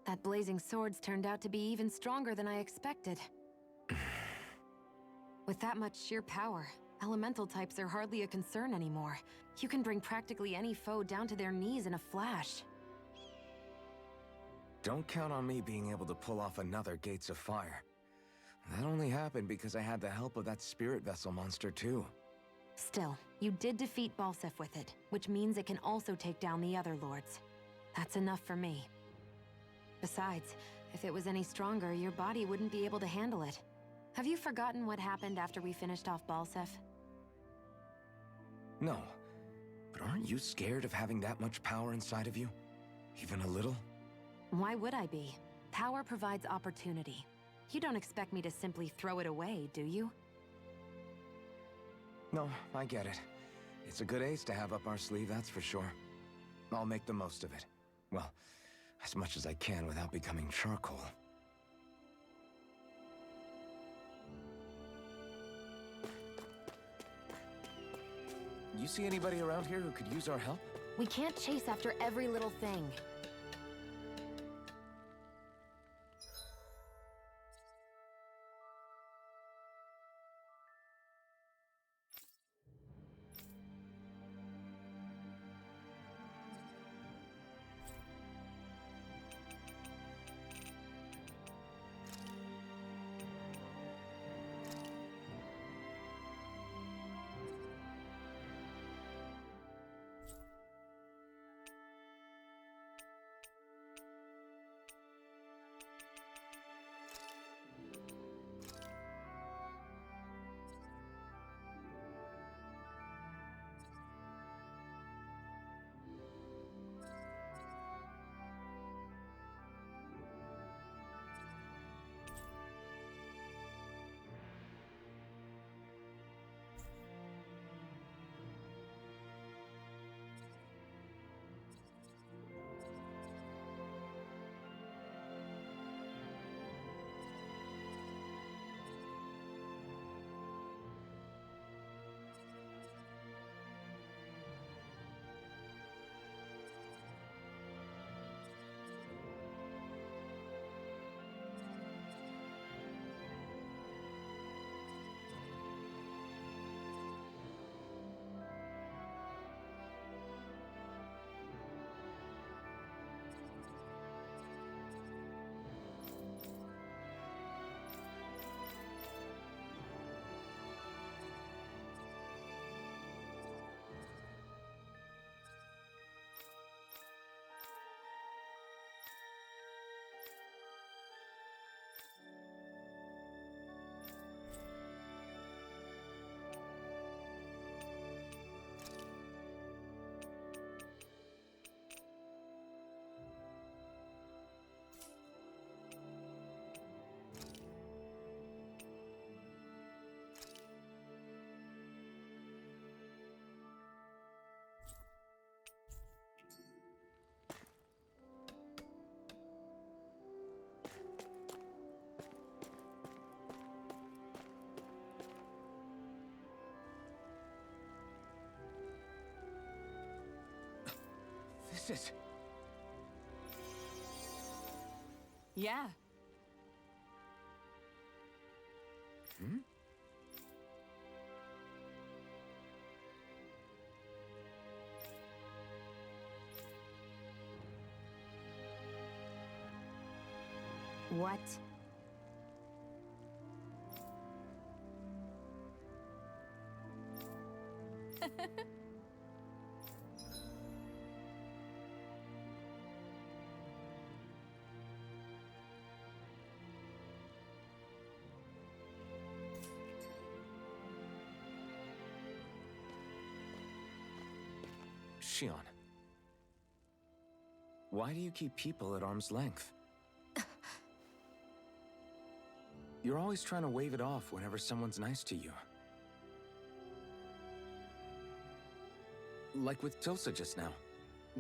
That blazing sword's turned out to be even stronger than I expected. With that much sheer power, elemental types are hardly a concern anymore. You can bring practically any foe down to their knees in a flash. Don't count on me being able to pull off another Gates of Fire. That only happened because I had the help of that spirit vessel monster too. Still, you did defeat Balseph with it, which means it can also take down the other lords. That's enough for me. Besides, if it was any stronger, your body wouldn't be able to handle it. Have you forgotten what happened after we finished off Balseph? No, but aren't you scared of having that much power inside of you? Even a little? Why would I be? Power provides opportunity. You don't expect me to simply throw it away, do you? No, I get it. It's a good ace to have up our sleeve, that's for sure. I'll make the most of it. Well, as much as I can without becoming charcoal. You see anybody around here who could use our help? We can't chase after every little thing. This is... Yeah. Hmm? What? Shion. Why do you keep people at arm's length? You're always trying to wave it off whenever someone's nice to you. Like with Tilsa just now.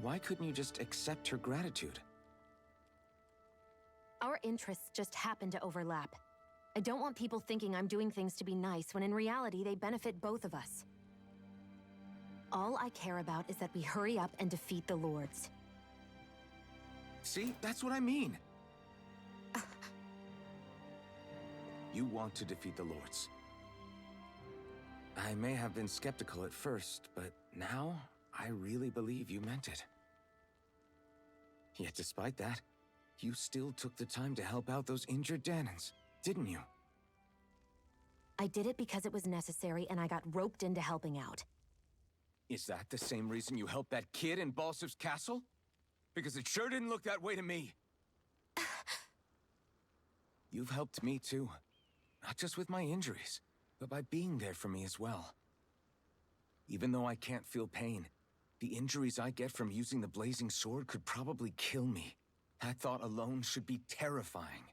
Why couldn't you just accept her gratitude? Our interests just happen to overlap. I don't want people thinking I'm doing things to be nice when in reality they benefit both of us. All I care about is that we hurry up and defeat the lords. See, that's what I mean. You want to defeat the Lords. I may have been skeptical at first, but now I really believe you meant it. Yet despite that, you still took the time to help out those injured Danans, didn't you? I did it because it was necessary and I got roped into helping out. Is that the same reason you helped that kid in Balsif's castle? Because it sure didn't look that way to me. You've helped me too. Not just with my injuries, but by being there for me as well. Even though I can't feel pain, the injuries I get from using the blazing sword could probably kill me. That thought alone should be terrifying.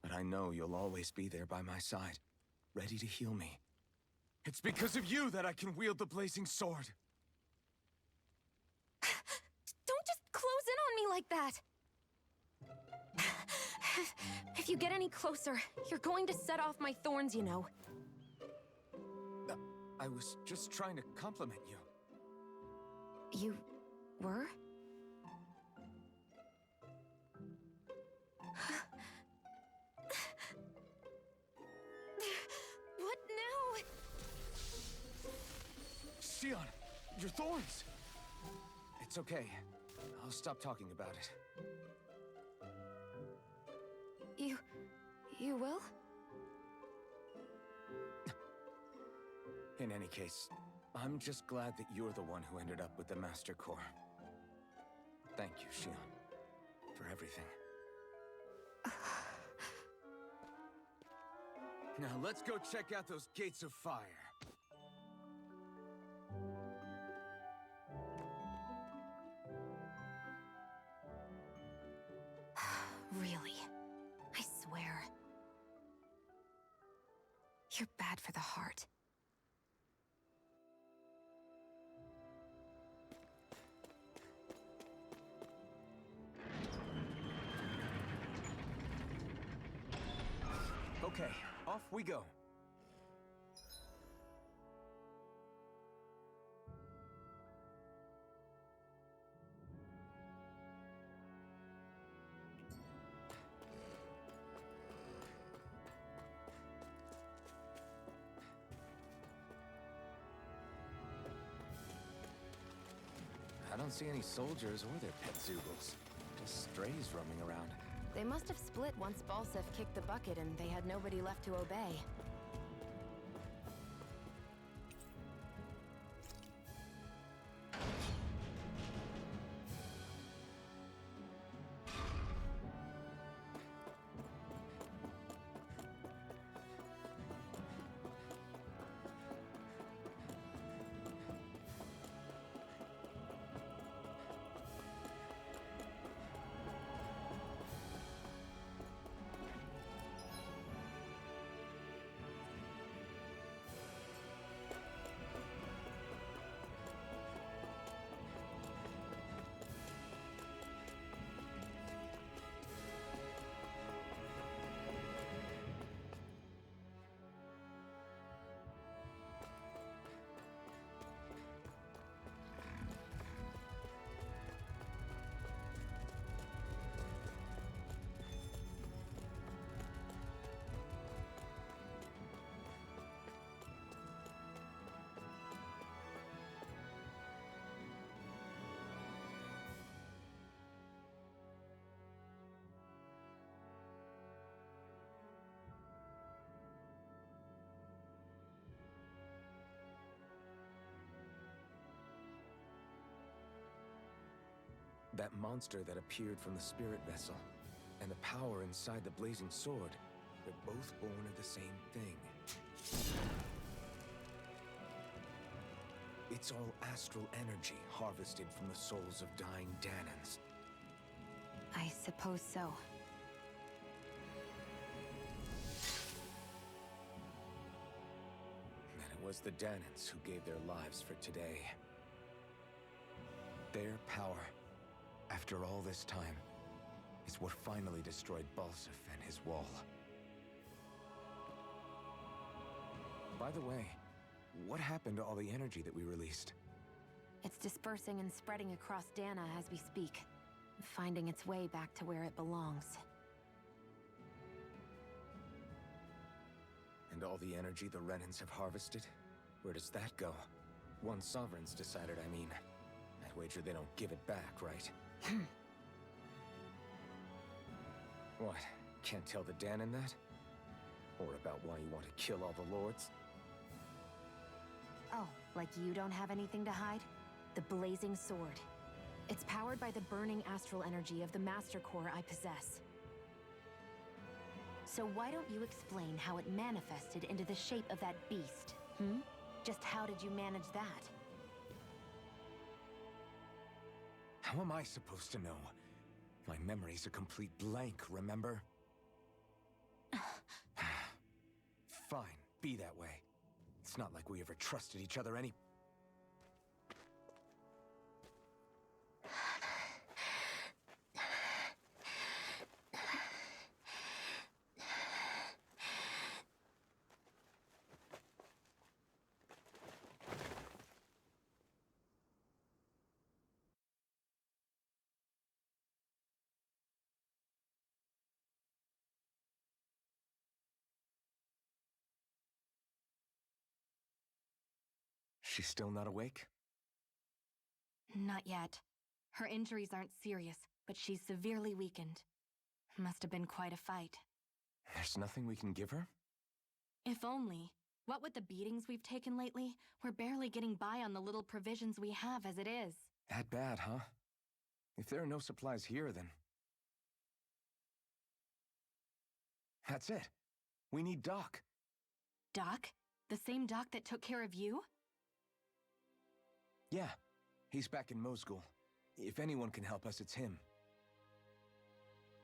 But I know you'll always be there by my side, ready to heal me. It's because of you that I can wield the blazing sword. Don't just close in on me like that! If you get any closer, you're going to set off my thorns, you know. I was just trying to compliment you. You were? What now? Sion, your thorns! It's okay. I'll stop talking about it. You will? In any case, I'm just glad that you're the one who ended up with the Master Core. Thank you, Sion, for everything. Now let's go check out those gates of fire. Really? I swear. You're bad for the heart. Okay, off we go. I don't see any soldiers or their pet Zoogles. Just strays roaming around. They must have split once Balsif kicked the bucket and they had nobody left to obey. That monster that appeared from the spirit vessel, and the power inside the blazing sword, they're both born of the same thing. It's all astral energy harvested from the souls of dying Danans. I suppose so. And it was the Danans who gave their lives for today. Their power, after all this time, is what finally destroyed Balsif and his wall. By the way, what happened to all the energy that we released? It's dispersing and spreading across Dana as we speak, finding its way back to where it belongs. And all the energy the Renans have harvested? Where does that go? Once Sovereign's decided, I mean. I'd wager they don't give it back, right? What? Can't tell the Dan in that? Or about why you want to kill all the lords? Oh, like you don't have anything to hide? The blazing sword. It's powered by the burning astral energy of the Master Core I possess. So why don't you explain how it manifested into the shape of that beast, hmm? Just how did you manage that? How am I supposed to know? My memory's a complete blank, remember? Fine, be that way. It's not like we ever trusted each other any... She's still not awake? Not yet. Her injuries aren't serious, but she's severely weakened. Must have been quite a fight. There's nothing we can give her? If only. What with the beatings we've taken lately, we're barely getting by on the little provisions we have as it is. That bad, huh? If there are no supplies here, then... That's it. We need Doc. Doc? The same Doc that took care of you? Yeah, he's back in Mosgul. If anyone can help us, it's him.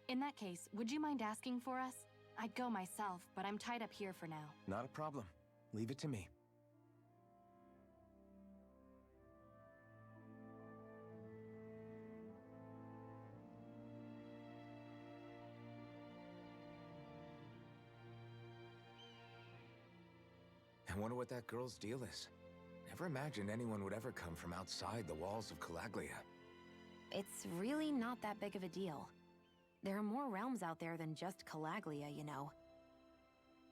In that case, would you mind asking for us? I'd go myself, but I'm tied up here for now. Not a problem. Leave it to me. I wonder what that girl's deal is. Never imagined anyone would ever come from outside the walls of Calaglia. It's really not that big of a deal. There are more realms out there than just Calaglia, you know.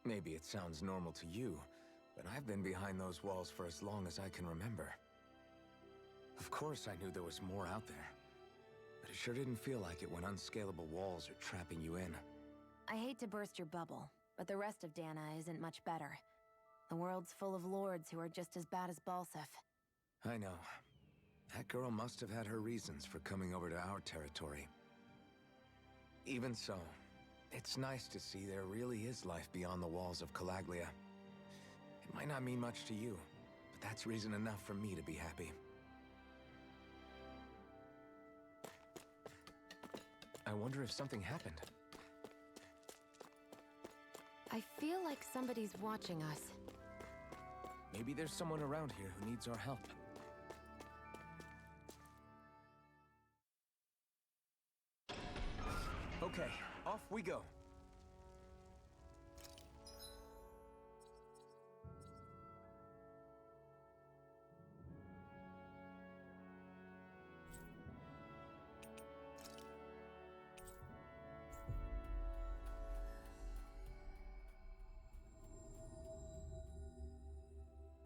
Maybe it sounds normal to you, but I've been behind those walls for as long as I can remember. Of course I knew there was more out there, but it sure didn't feel like it when unscalable walls are trapping you in. I hate to burst your bubble, but the rest of Dana isn't much better. The world's full of lords who are just as bad as Balsef. I know. That girl must have had her reasons for coming over to our territory. Even so, it's nice to see there really is life beyond the walls of Calaglia. It might not mean much to you, but that's reason enough for me to be happy. I wonder if something happened. I feel like somebody's watching us. Maybe there's someone around here who needs our help. Okay, off we go.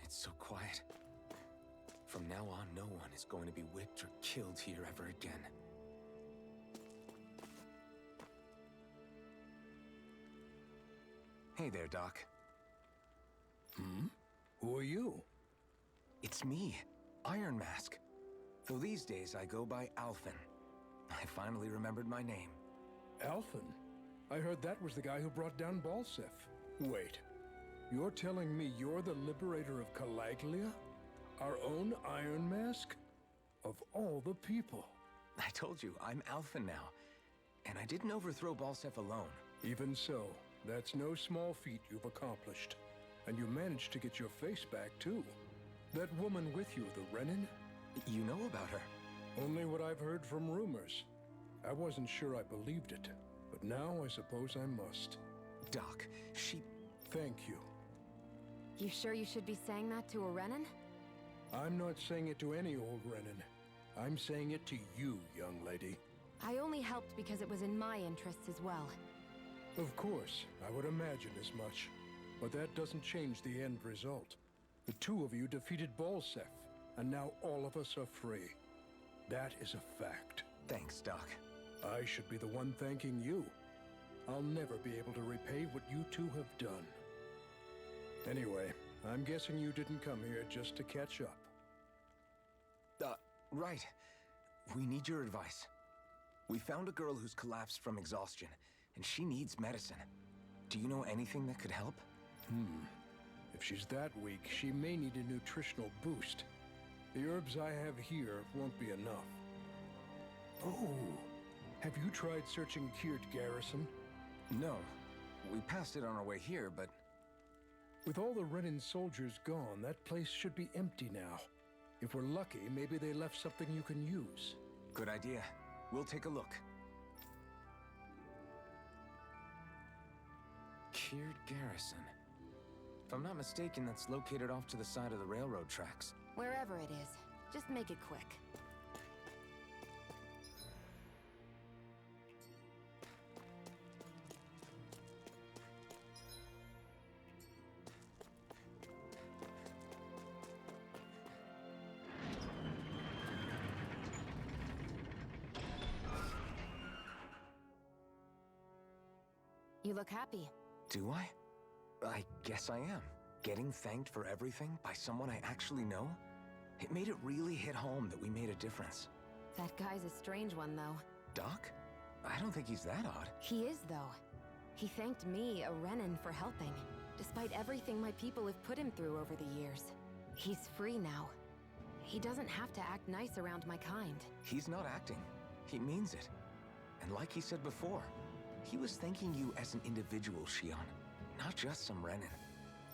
It's so quiet. From now on, no one is going to be whipped or killed here ever again. Hey there, Doc. Hmm? Who are you? It's me, Iron Mask. Though these days I go by Alphen. I finally remembered my name. Alphen? I heard that was the guy who brought down Balsef. Wait, you're telling me you're the liberator of Calaglia? Our own Iron Mask? Of all the people. I told you, I'm Alphen now. And I didn't overthrow Balsef alone. Even so, that's no small feat you've accomplished. And you managed to get your face back, too. That woman with you, the Renin? You know about her? Only what I've heard from rumors. I wasn't sure I believed it, but now I suppose I must. Doc, she... Thank you. You sure you should be saying that to a Renin? I'm not saying it to any old Renin. I'm saying it to you, young lady. I only helped because it was in my interests as well. Of course, I would imagine as much. But that doesn't change the end result. The two of you defeated Balsef, and now all of us are free. That is a fact. Thanks, Doc. I should be the one thanking you. I'll never be able to repay what you two have done. Anyway, I'm guessing you didn't come here just to catch up. Right. We need your advice. We found a girl who's collapsed from exhaustion, and she needs medicine. Do you know anything that could help? If she's that weak, she may need a nutritional boost. The herbs I have here won't be enough. Oh, have you tried searching Kirt Garrison? No. We passed it on our way here, but... With all the Renan soldiers gone, that place should be empty now. If we're lucky, maybe they left something you can use. Good idea. We'll take a look. Kirt Garrison. If I'm not mistaken, that's located off to the side of the railroad tracks. Wherever it is, just make it quick. You look happy. Do I? I guess I am. Getting thanked for everything by someone I actually know? It made it really hit home that we made a difference. That guy's a strange one, though. Doc? I don't think he's that odd. He is, though. He thanked me, a Renan, for helping, despite everything my people have put him through over the years. He's free now. He doesn't have to act nice around my kind. He's not acting. He means it. And like he said before, he was thanking you as an individual, Shion, not just some Renan.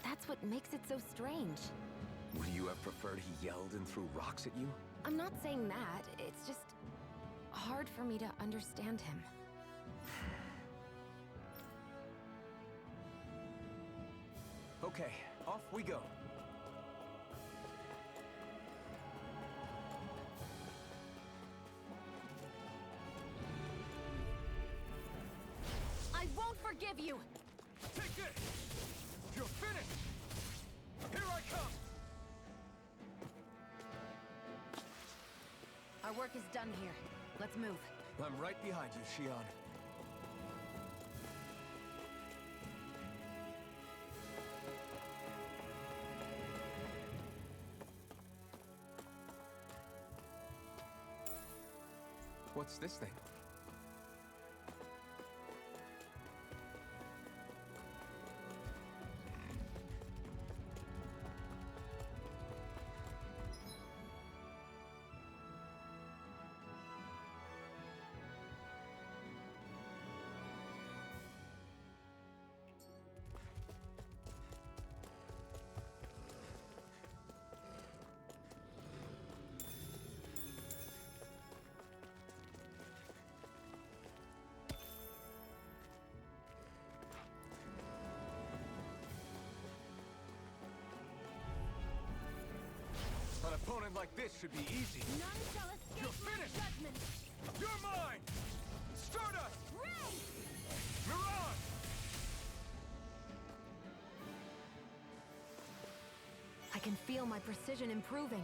That's what makes it so strange. Would you have preferred he yelled and threw rocks at you? I'm not saying that. It's just hard for me to understand him. Okay, off we go. I won't forgive you! Take this! You're finished! Here I come! Our work is done here. Let's move. I'm right behind you, Shion. What's this thing? An opponent like this should be easy. None shall escape You're my finished! judgment! You're mine! Stardust! Ray! Mirage! I can feel my precision improving.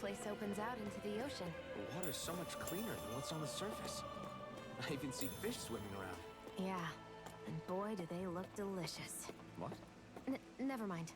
place opens out into the ocean. The water's so much cleaner than what's on the surface. I even see fish swimming around. Yeah, and boy, do they look delicious. What? Never mind.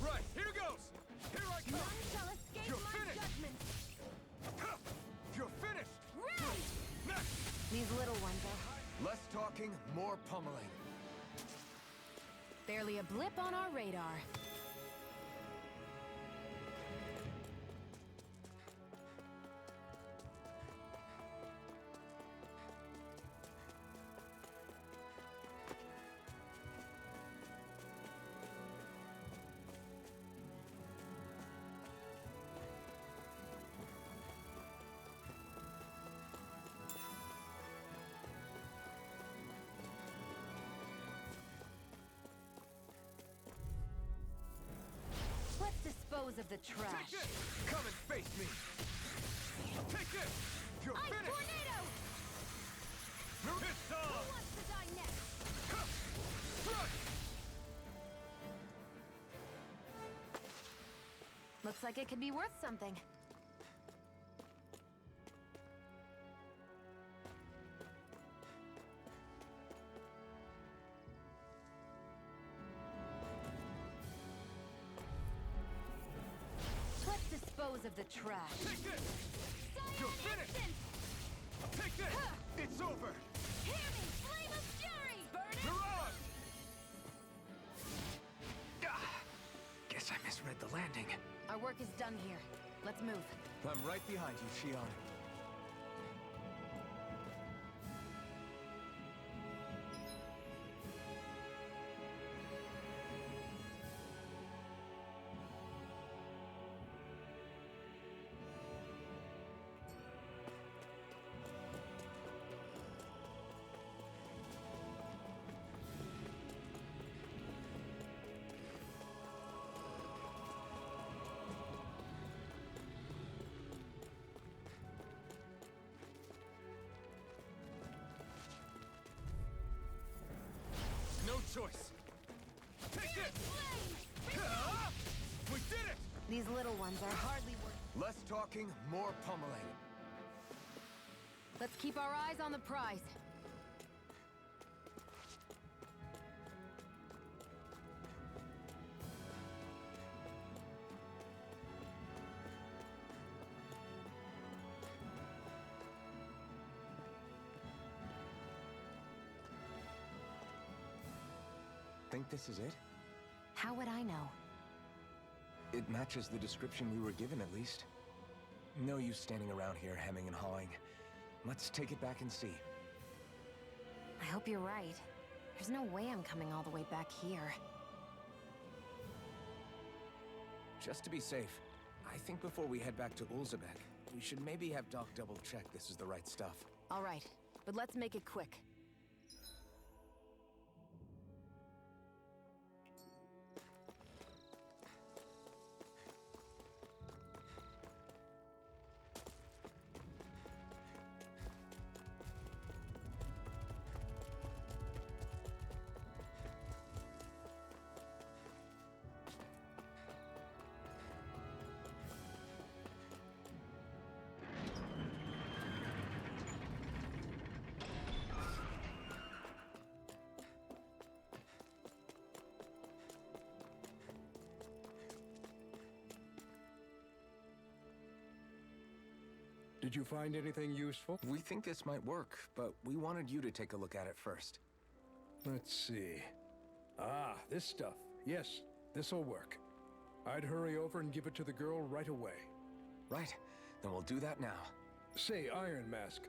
Right, here goes! Here I come! None shall escape You're my finished! judgment! Ha! You're finished! Right! Next! These little ones are Less talking, more pummeling. barely a blip on our radar. Let's dispose of the trash. Take this! Come and face me! Take this! You're Ice finished! tornado! Pissed Who off! wants to die next? Ha! Right! Looks like it could be worth something. Let's dispose of the trash. Take this! You're finished! Take this! It's over! Hear me, flame of fury! Burn it! Mirage! Guess I misread the landing. Our work is done here. Let's move. I'm right behind you, Shion. No choice. Take this! Ah! We did it! These little ones are hardly worth. Less talking, more pummeling. Let's keep our eyes on the prize. Think this is it? How would I know? It matches the description we were given, at least. No use standing around here hemming and hawing. Let's take it back and see. I hope you're right. There's no way I'm coming all the way back here. Just to be safe, I think before we head back to Ulzebek, we should maybe have Doc double-check this is the right stuff. All right, but let's make it quick. Did you find anything useful? We think this might work, but we wanted you to take a look at it first. Let's see. Ah, this stuff. Yes, this'll work. I'd hurry over and give it to the girl right away. Right, then we'll do that now. Say, Iron Mask.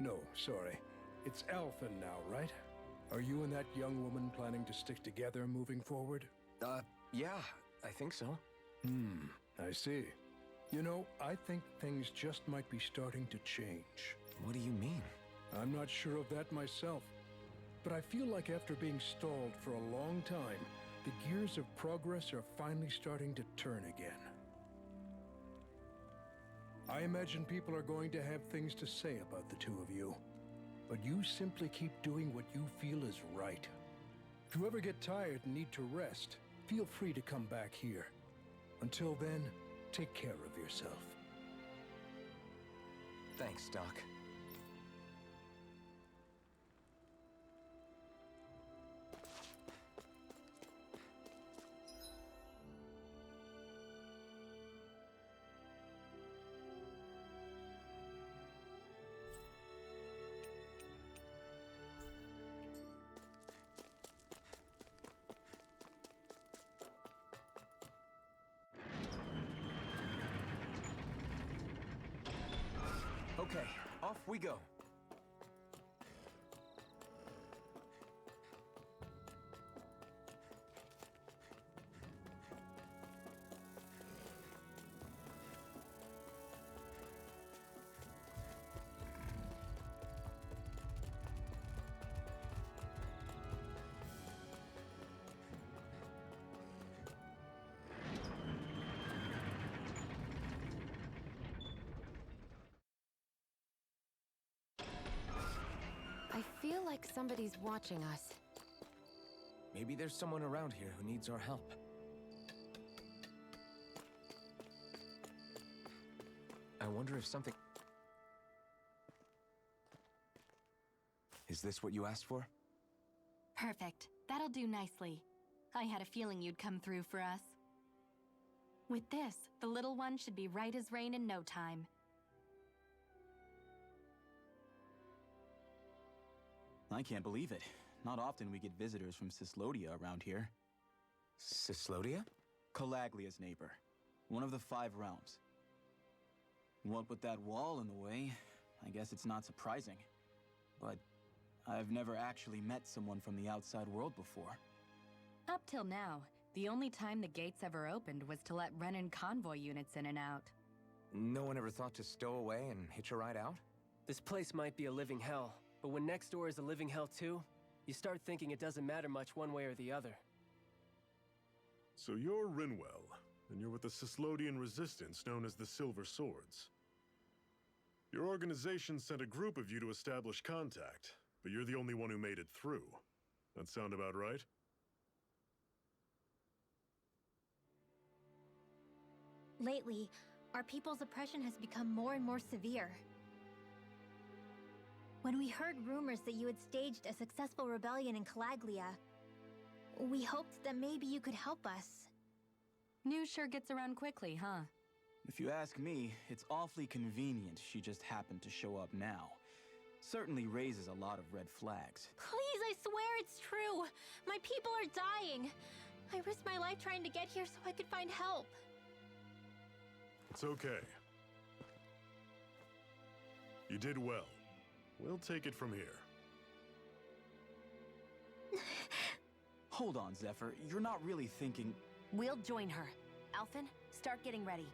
No, sorry. It's Alphen now, right? Are you and that young woman planning to stick together moving forward? Yeah, I think so. I see. You know, I think things just might be starting to change. What do you mean? I'm not sure of that myself, but I feel like after being stalled for a long time, the gears of progress are finally starting to turn again. I imagine people are going to have things to say about the two of you, but you simply keep doing what you feel is right. If you ever get tired and need to rest, feel free to come back here. Until then, take care of yourself. Thanks, Doc. Okay, off we go. I feel like somebody's watching us. Maybe there's someone around here who needs our help. I wonder if something... Is this what you asked for? Perfect. That'll do nicely. I had a feeling you'd come through for us. With this, the little one should be right as rain in no time. I can't believe it. Not often we get visitors from Cyslodia around here. Cyslodia? Calaglia's neighbor. One of the 5 realms. What with that wall in the way, I guess it's not surprising. But I've never actually met someone from the outside world before. Up till now, the only time the gates ever opened was to let Renan convoy units in and out. No one ever thought to stow away and hitch a ride out? This place might be a living hell, but when next door is a living hell too, you start thinking it doesn't matter much one way or the other. So you're Rinwell, and you're with the Cyslodian resistance known as the Silver Swords. Your organization sent a group of you to establish contact, but you're the only one who made it through. That sound about right? Lately, our people's oppression has become more and more severe. When we heard rumors that you had staged a successful rebellion in Calaglia, we hoped that maybe you could help us. News sure gets around quickly, huh? If you ask me, it's awfully convenient she just happened to show up now. Certainly raises a lot of red flags. Please, I swear it's true! My people are dying! I risked my life trying to get here so I could find help. It's okay. You did well. We'll take it from here. Hold on, Zephyr. You're not really thinking... We'll join her. Alphen, start getting ready.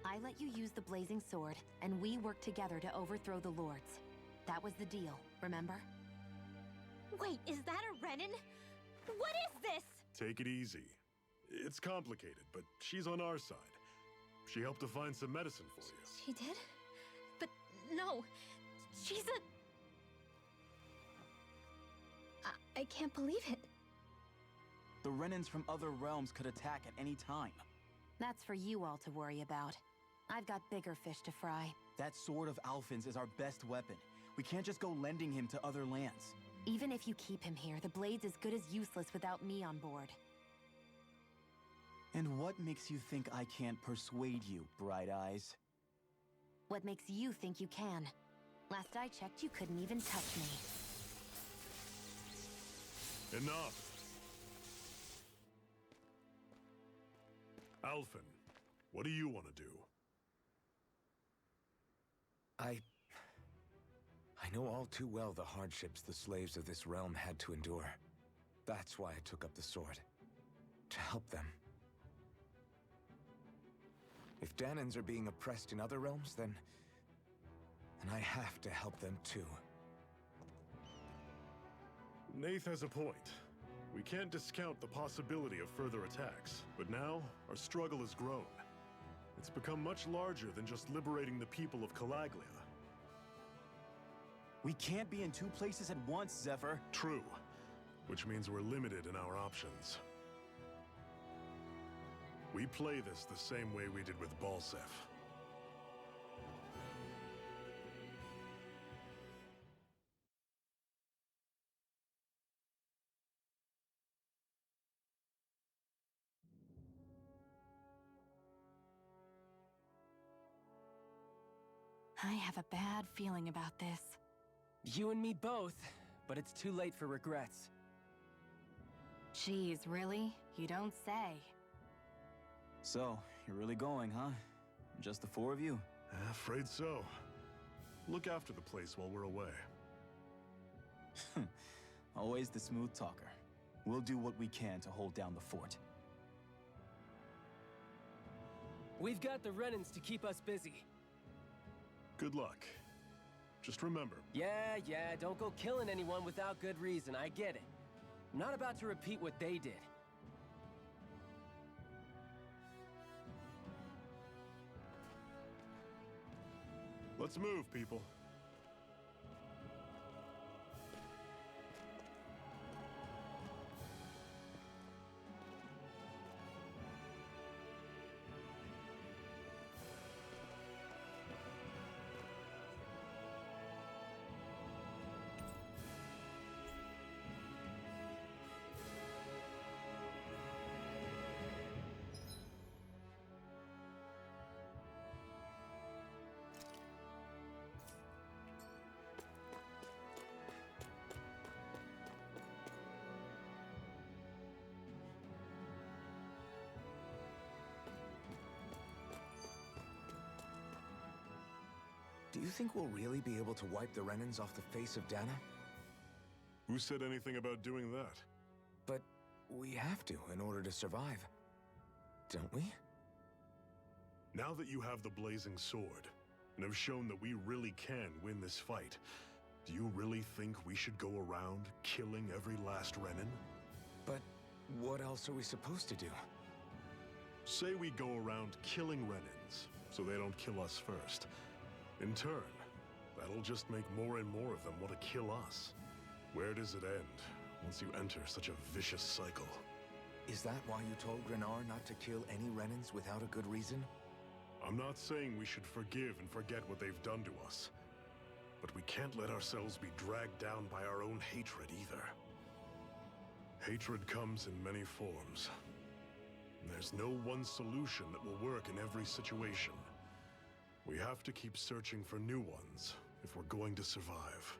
I let you use the blazing sword, and we worked together to overthrow the lords. That was the deal, remember? Wait, is that a Renan? What is this? Take it easy. It's complicated, but she's on our side. She helped to find some medicine for you. She did? But no, she's a... I can't believe it. The Renans from other realms could attack at any time. That's for you all to worry about. I've got bigger fish to fry. That sword of Alphen's is our best weapon. We can't just go lending him to other lands. Even if you keep him here, the blade's as good as useless without me on board. And what makes you think I can't persuade you, Bright Eyes? What makes you think you can? Last I checked, you couldn't even touch me. Enough! Alphen, what do you want to do? I know all too well the hardships the slaves of this realm had to endure. That's why I took up the sword. To help them. If Dahnans are being oppressed in other realms, then I have to help them too. Nath has a point. We can't discount the possibility of further attacks, but now our struggle has grown. It's become much larger than just liberating the people of Calaglia. We can't be in two places at once, Zephyr. True, which means we're limited in our options. We play this the same way we did with Balseph. I have a bad feeling about this. You and me both, but it's too late for regrets. Geez, really? You don't say. So, you're really going, huh? Just the four of you? Afraid so. Look after the place while we're away. Always the smooth talker. We'll do what we can to hold down the fort. We've got the Renans to keep us busy. Good luck. Just remember... Yeah, don't go killing anyone without good reason, I get it. I'm not about to repeat what they did. Let's move, people. Do you think we'll really be able to wipe the Renans off the face of Dana? Who said anything about doing that? But we have to in order to survive. Don't we? Now that you have the blazing sword, and have shown that we really can win this fight, do you really think we should go around killing every last Renan? But what else are we supposed to do? Say we go around killing Renans, so they don't kill us first. In turn, that'll just make more and more of them want to kill us. Where does it end, once you enter such a vicious cycle? Is that why you told Grenar not to kill any Renans without a good reason? I'm not saying we should forgive and forget what they've done to us. But we can't let ourselves be dragged down by our own hatred either. Hatred comes in many forms. And there's no one solution that will work in every situation. We have to keep searching for new ones if we're going to survive.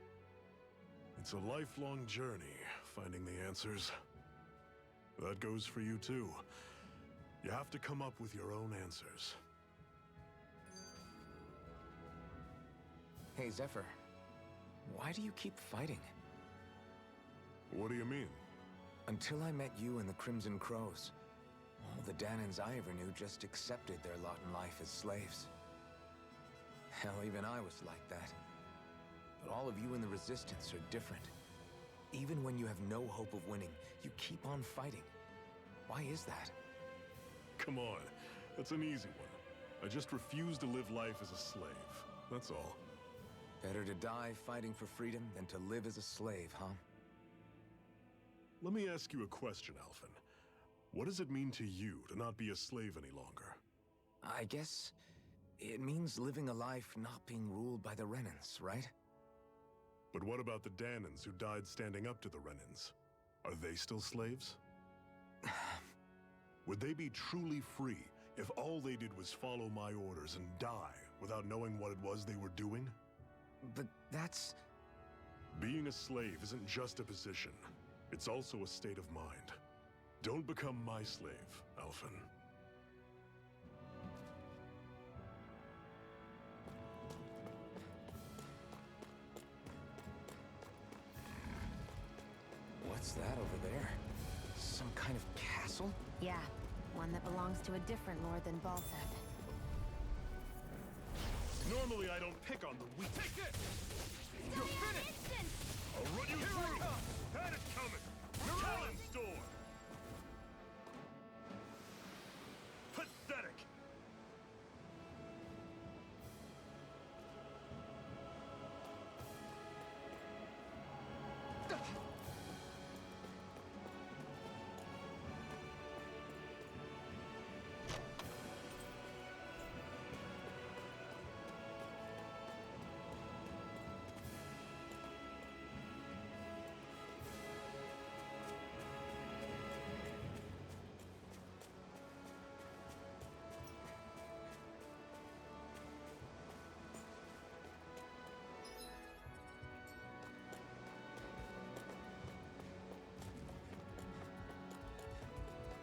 It's a lifelong journey, finding the answers. That goes for you too. You have to come up with your own answers. Hey, Zephyr. Why do you keep fighting? What do you mean? Until I met you and the Crimson Crows, all the Dahnans I ever knew just accepted their lot in life as slaves. Hell, even I was like that. But all of you in the Resistance are different. Even when you have no hope of winning, you keep on fighting. Why is that? Come on, that's an easy one. I just refuse to live life as a slave, that's all. Better to die fighting for freedom than to live as a slave, huh? Let me ask you a question, Alphen. What does it mean to you to not be a slave any longer? I guess it means living a life not being ruled by the Renans, right? But what about the Dahnans who died standing up to the Renans? Are they still slaves? Would they be truly free if all they did was follow my orders and die without knowing what it was they were doing? But that's... Being a slave isn't just a position. It's also a state of mind. Don't become my slave, Alphen. What's that over there? Some kind of castle? Yeah, one that belongs to a different lord than Balseth. Normally I don't pick on the weak. Take this! You're finished! I'll run you through! Had it coming! Talon Storm! Pathetic!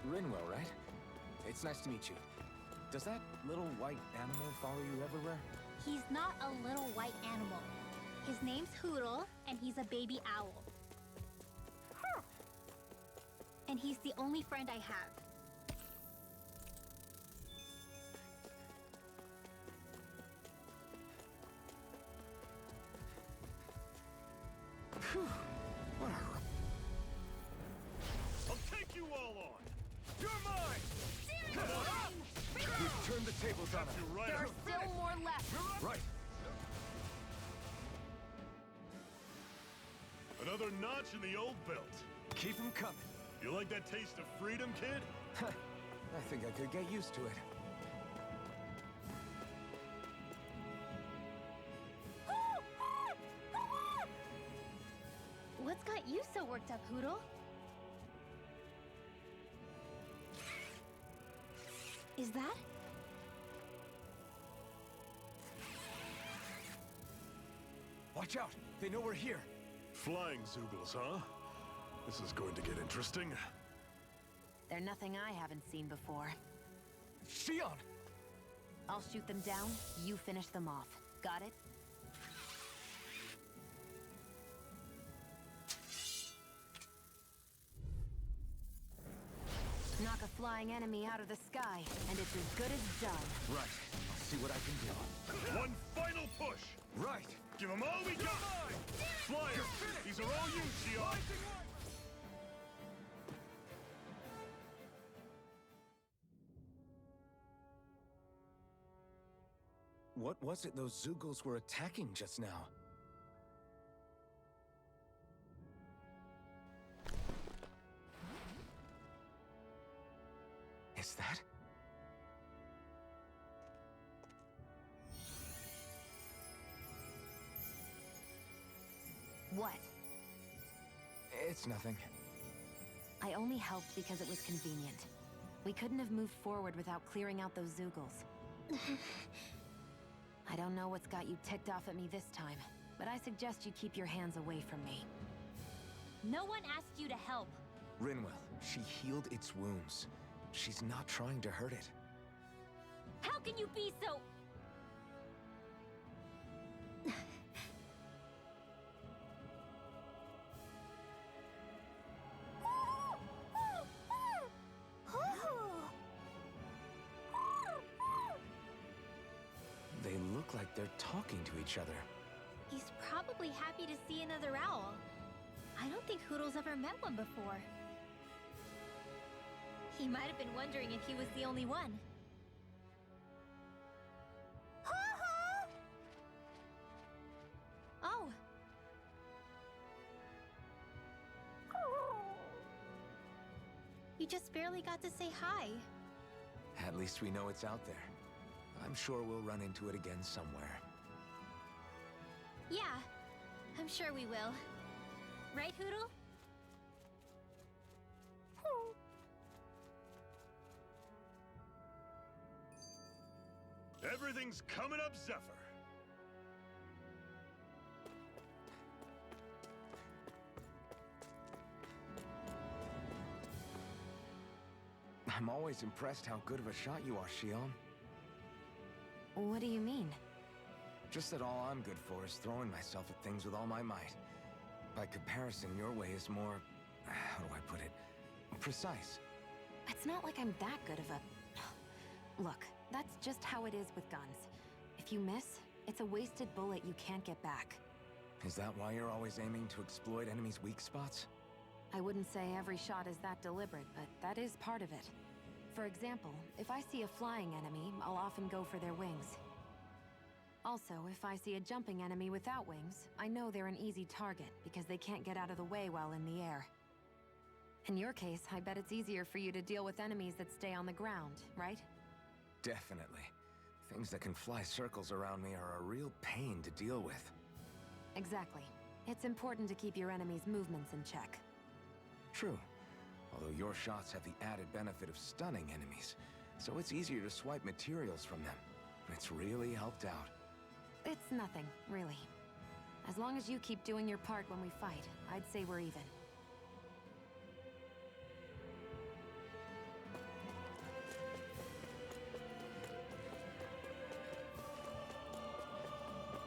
Rinwell, right? It's nice to meet you. Does that little white animal follow you everywhere? He's not a little white animal. His name's Hootle, and he's a baby owl. And he's the only friend I have. Phew. What a... I'll take you all on! You're mine! Come on! We've turned the tables on him. You're right. There are still more left. Right. Another notch in the old belt. Keep him coming. You like that taste of freedom, kid? I think I could get used to it. What's got you so worked up, Hootle? Is that? Watch out! They know we're here. Flying Zoogles, huh? This is going to get interesting. They're nothing I haven't seen before. Shion! I'll shoot them down, you finish them off. Got it? Knock a flying enemy out of the sky, and it's as good as done. Right. I'll see what I can do. One final push! Right. Give them all we got! Flyer! These are all you, Shion! What was it those Zoogles were attacking just now? Is that? What? It's nothing. I only helped because it was convenient. We couldn't have moved forward without clearing out those Zoogles. I don't know what's got you ticked off at me this time, but I suggest you keep your hands away from me. No one asked you to help. Rinwell, she healed its wounds. She's not trying to hurt it. How can you be so... They look like they're talking to each other. He's probably happy to see another owl. I don't think Hootle's ever met one before. He might have been wondering if he was the only one. Oh. You just barely got to say hi. At least we know it's out there. I'm sure we'll run into it again somewhere. Yeah, I'm sure we will. Right, Hootle? Everything's coming up, Zephyr. I'm always impressed how good of a shot you are, Shion. What do you mean? Just that all I'm good for is throwing myself at things with all my might. By comparison, your way is more... how do I put it? Precise. It's not like I'm that good of a... Look, that's just how it is with guns. If you miss, it's a wasted bullet you can't get back. Is that why you're always aiming to exploit enemies' weak spots? I wouldn't say every shot is that deliberate, but that is part of it. For example, if I see a flying enemy, I'll often go for their wings. Also, if I see a jumping enemy without wings, I know they're an easy target because they can't get out of the way while in the air. In your case, I bet it's easier for you to deal with enemies that stay on the ground, right? Definitely. Things that can fly circles around me are a real pain to deal with. Exactly. It's important to keep your enemies' movements in check. True. Although your shots have the added benefit of stunning enemies, so it's easier to swipe materials from them. It's really helped out. It's nothing, really. As long as you keep doing your part when we fight, I'd say we're even.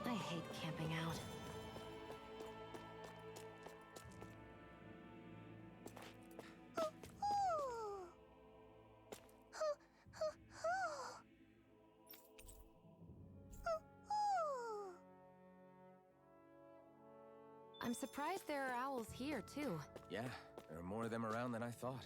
I hate camping out. I'm surprised there are owls here, too. Yeah, there are more of them around than I thought.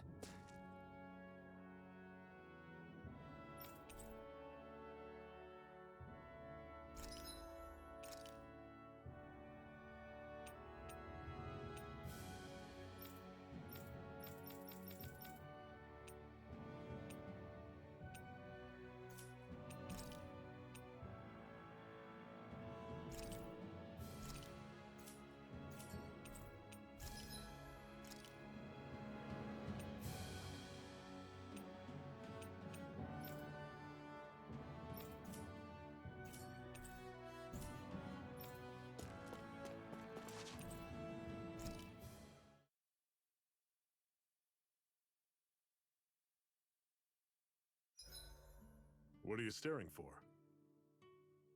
What are you staring for?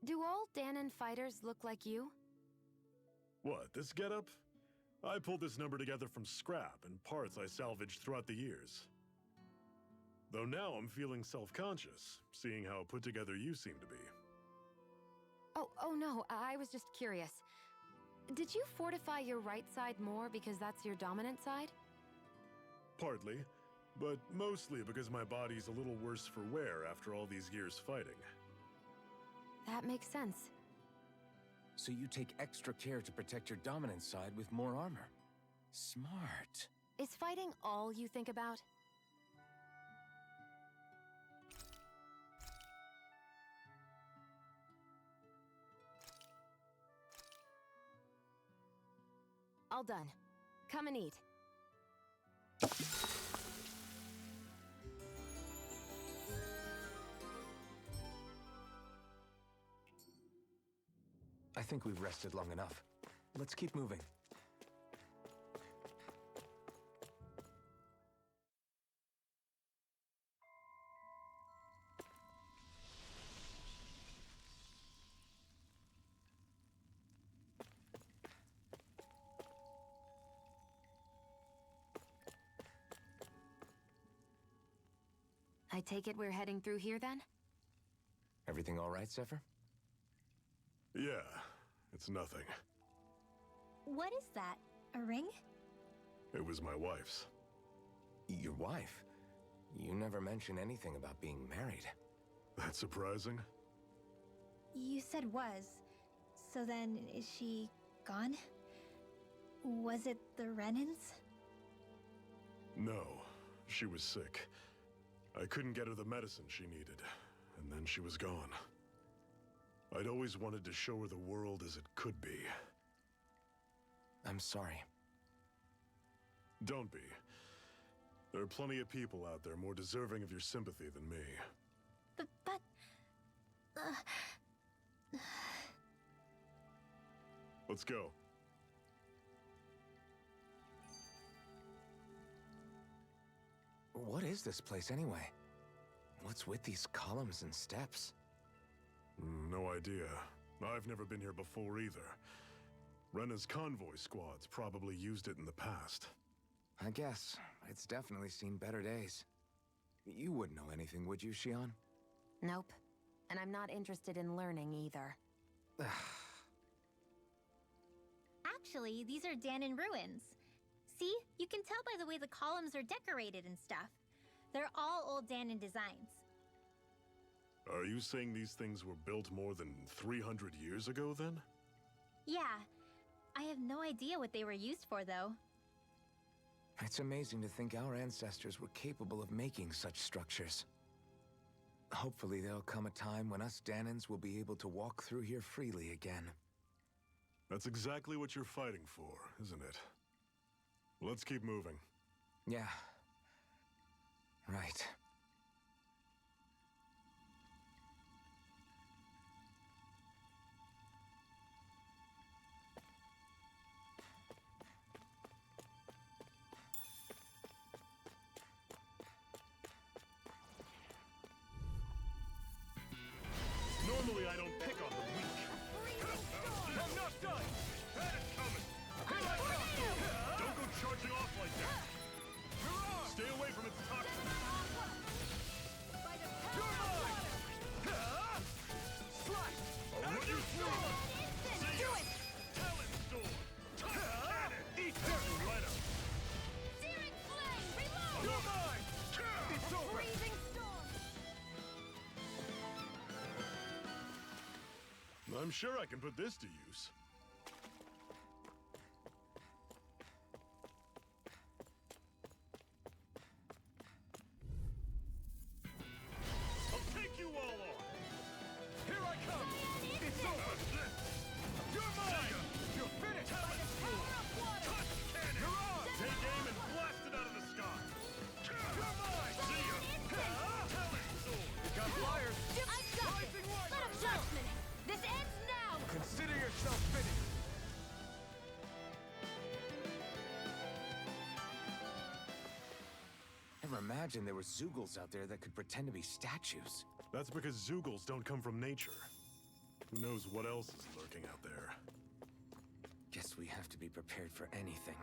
Do all Danon fighters look like you? What, this getup? I pulled this number together from scrap and parts I salvaged throughout the years. Though now I'm feeling self-conscious, seeing how put together you seem to be. Oh no, I was just curious. Did you fortify your right side more because that's your dominant side? Partly, but mostly because my body's a little worse for wear after all these years fighting. That makes sense. So you take extra care to protect your dominant side with more armor. Smart. Is fighting all you think about? All done. Come and eat. I think we've rested long enough. Let's keep moving. I take it we're heading through here then? Everything all right, Zephyr? Yeah, it's nothing. What is that? A ring? It was my wife's. Your wife? You never mention anything about being married. That's surprising? You said was. So then, is she gone? Was it the Renans? No, she was sick. I couldn't get her the medicine she needed, and then she was gone. I'd always wanted to show her the world as it could be. I'm sorry. Don't be. There are plenty of people out there more deserving of your sympathy than me. Let's go. What is this place anyway? What's with these columns and steps? No idea. I've never been here before either. Rena's convoy squads probably used it in the past. I guess. It's definitely seen better days. You wouldn't know anything, would you, Shion? Nope. And I'm not interested in learning either. Actually, these are Danon ruins. See? You can tell by the way the columns are decorated and stuff. They're all old Danon designs. Are you saying these things were built more than 300 years ago, then? Yeah. I have no idea what they were used for, though. It's amazing to think our ancestors were capable of making such structures. Hopefully there'll come a time when us Danons will be able to walk through here freely again. That's exactly what you're fighting for, isn't it? Let's keep moving. Yeah. Right. Normally I don't pick on the weak. I'm not done! That is coming! Here I come! Don't go charging off like that! Stay away from its toxins! You're mine! Slash! Have you storm! Do it! Talon storm! Cannon! Eat that, Loretta! Searing flame! Reload! You're mine! It's over! Freezing storm! I'm sure I can put this to use. I'll take you all on! Here I come! It's over! You're mine! You're finished! Touch cannon! You're on! Take aim and blast it out of the sky! You're mine! See ya! Talon sword! You got flyers! I got it! Let him touch me! This ends now! Consider yourself finished! Never imagined there were Zeugles out there that could pretend to be statues. That's because Zeugles don't come from nature. Who knows what else is lurking out there? Guess we have to be prepared for anything.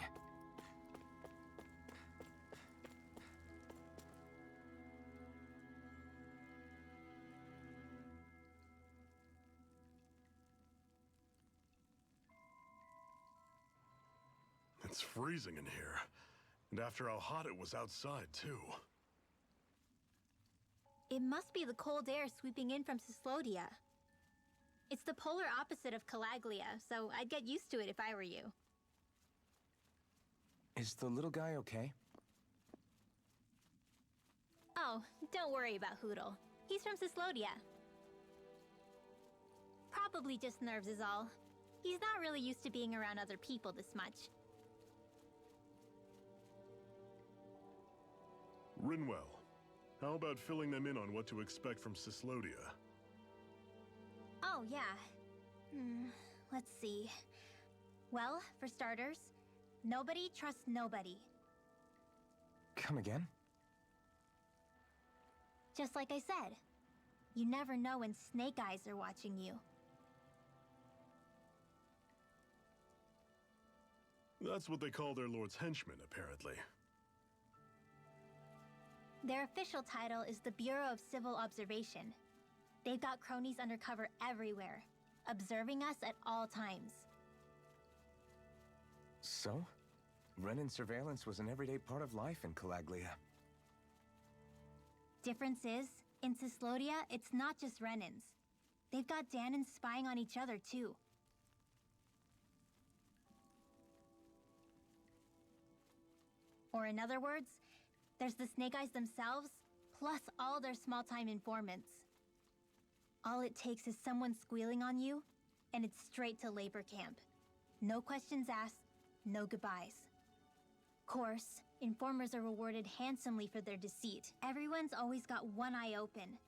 It's freezing in here. And after how hot it was outside, too. It must be the cold air sweeping in from Cyslodia. It's the polar opposite of Calaglia, so I'd get used to it if I were you. Is the little guy okay? Oh, don't worry about Hootle. He's from Cyslodia. Probably just nerves is all. He's not really used to being around other people this much. Rinwell, how about filling them in on what to expect from Cyslodia? Oh, yeah. Let's see. Well, for starters, nobody trusts nobody. Come again? Just like I said, you never know when Snake Eyes are watching you. That's what they call their lord's henchmen, apparently. Their official title is the Bureau of Civil Observation. They've got cronies undercover everywhere, observing us at all times. So? Renan surveillance was an everyday part of life in Calaglia. Difference is, in Cyslodia, it's not just Renans. They've got Danons spying on each other, too. Or in other words, there's the Snake Eyes themselves, plus all their small-time informants. All it takes is someone squealing on you, and it's straight to labor camp. No questions asked, no goodbyes. Course, informers are rewarded handsomely for their deceit. Everyone's always got one eye open.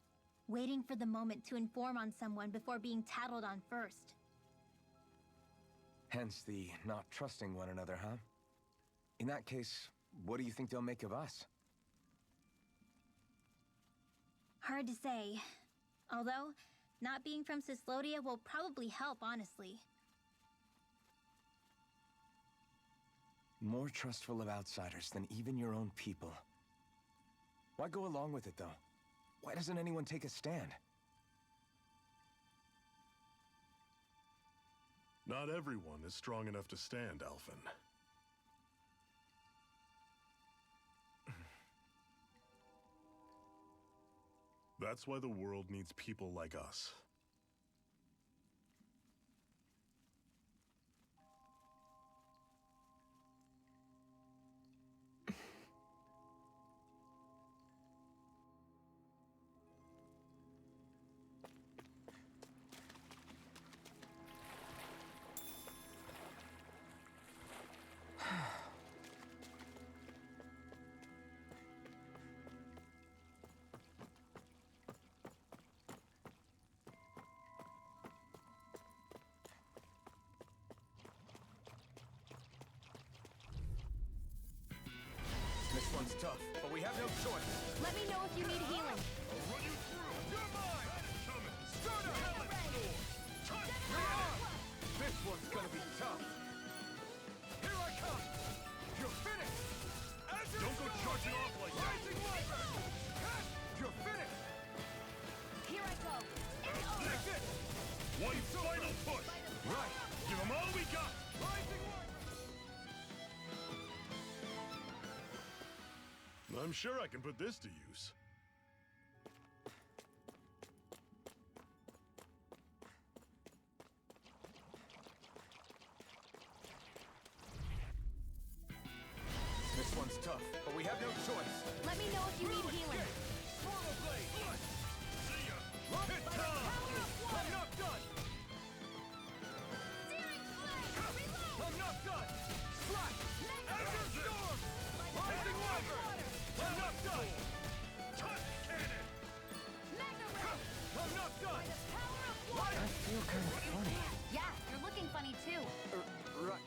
Waiting for the moment to inform on someone before being tattled on first. Hence the not trusting one another, huh? In that case, what do you think they'll make of us? Hard to say. Although, not being from Cyslodia will probably help, honestly. More trustful of outsiders than even your own people. Why go along with it, though? Why doesn't anyone take a stand? Not everyone is strong enough to stand, Alphen. That's why the world needs people like us. This one's tough, but we have no choice. Let me know if you need healing. I'll run you through! You're mine! Coming! Starter! You're on! This one's gonna be tough. Here I come! You're finished! Don't go charging off like that! Rising Wyvern! You're finished! Here I go. That's it! One final push! Right! Give them all we got! Rising Wyvern! I'm sure I can put this to use. This one's tough, but we have no choice. Let me know if you need healing. Portal Blade! See ya! Hit time! I'm not done! I'm not done! Slash! Ender Storm! Rising Wyvern! I'm not done! Touch cannon! I'm not done! I feel kind of funny. Yeah, you're looking funny too. Right.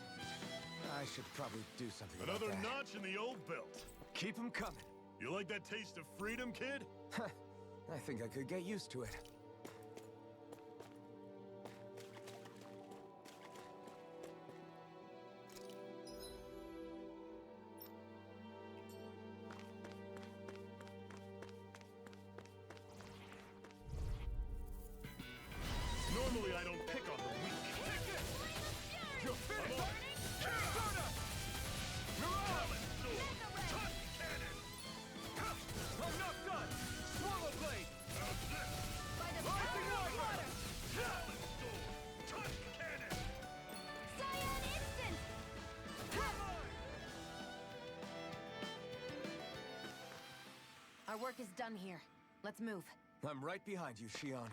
I should probably do something Another about that. notch in the old belt. Keep 'em coming. You like that taste of freedom, kid? I think I could get used to it. Normally I don't pick on the weak. You're finished! Stardust! You're on! Touch cannon! I'm not done! Swallow Blade! Rising Wyvern! Touch cannon! Cyan Instant! Our work is done here. Let's move. I'm right behind you, Shion.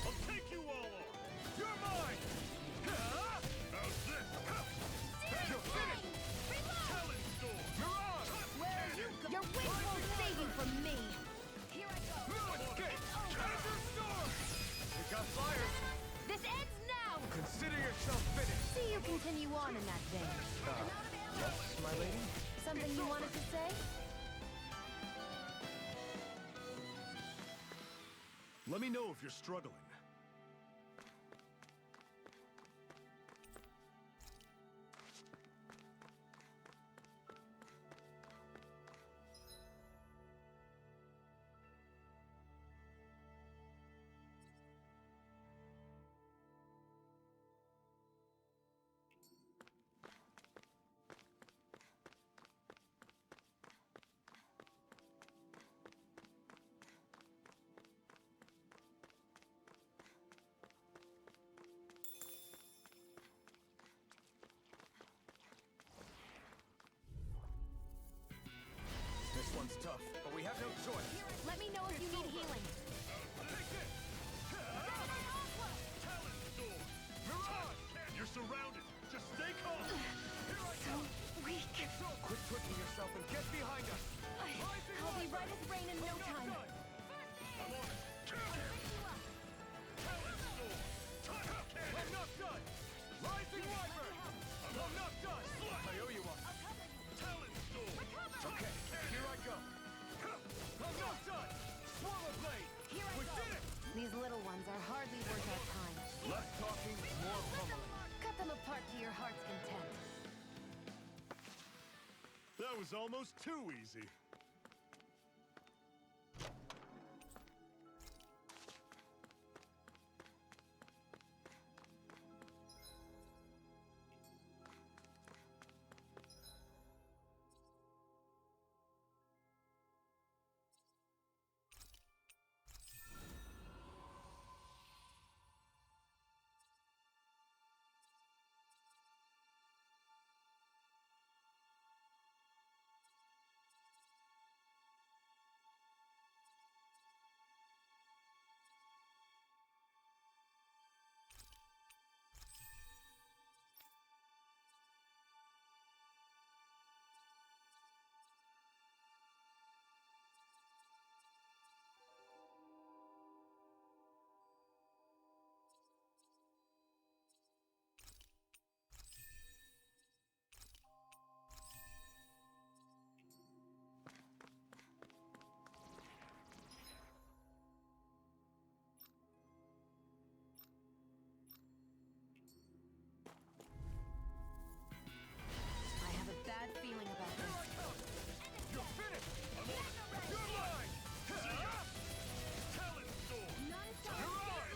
I'll take you all on! You're mine! How's this? You're finished! Talon Storm! You're on! Where are you going? Your wings won't save you from me. Here I go. Escape! Ender Storm! We got fire! This ends now! Consider yourself finished! See you continue on in that vein. Yes, my lady? Something you wanted to say? Let me know if you're struggling. This one's tough, but we have no choice. Let me know if you need healing. Talon Storm! You're on! You're surrounded! These little ones are hardly worth our time. Less talking, more pummeling. Cut them apart to your heart's content. That was almost too easy. I have a bad feeling about this. You're finished! I'm on it! You're mine! See ya! Talon Storm! You're on!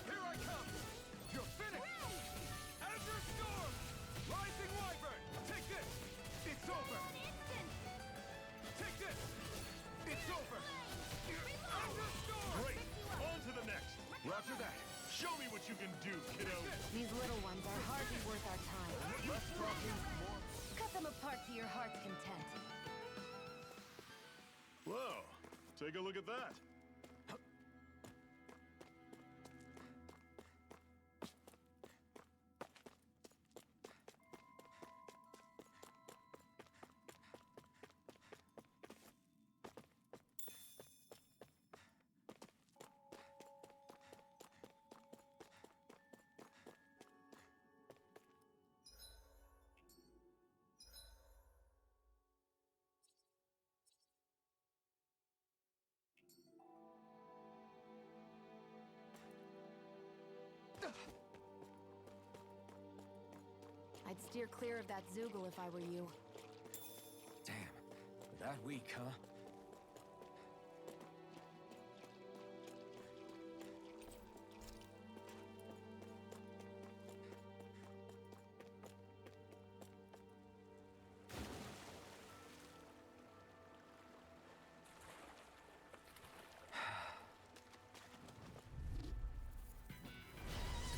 Here I come! You're finished! Azure Storm! Rising Wyvern! Take this! It's over! Take this! It's over! Azure Storm! Great! On to the next! Roger that! Show me what you can do, kiddo! These little ones are hardly worth our time. Less talking, more... Cut them apart to your heart's content. Whoa! Take a look at that! I'd steer clear of that Zoogle if I were you. Damn. That weak, huh?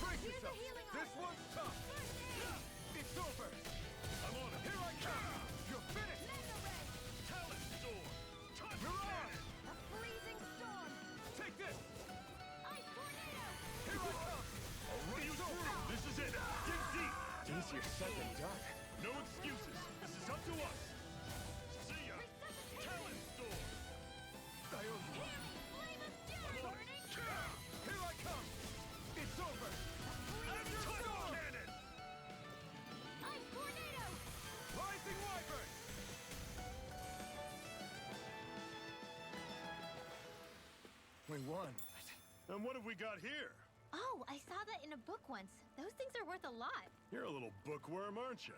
Brace yourself! This one's tough! It's over! I'm on it! Here I come! You're finished! Talon Storm! You're on! A freezing storm! Take this! Ice tornado! Here I come! I'll run you through! This is it! Get deep! Easier said than done. No excuses! This is up to us! See ya! Talon Storm! I owe you one. Flame of doom! I'm on it! Here I come! It's over! Azure Storm! Cannon! Ice tornado! Rising Wyvern! We won. And what have we got here? Oh, I saw that in a book once. Those things are worth a lot. You're a little bookworm, aren't you?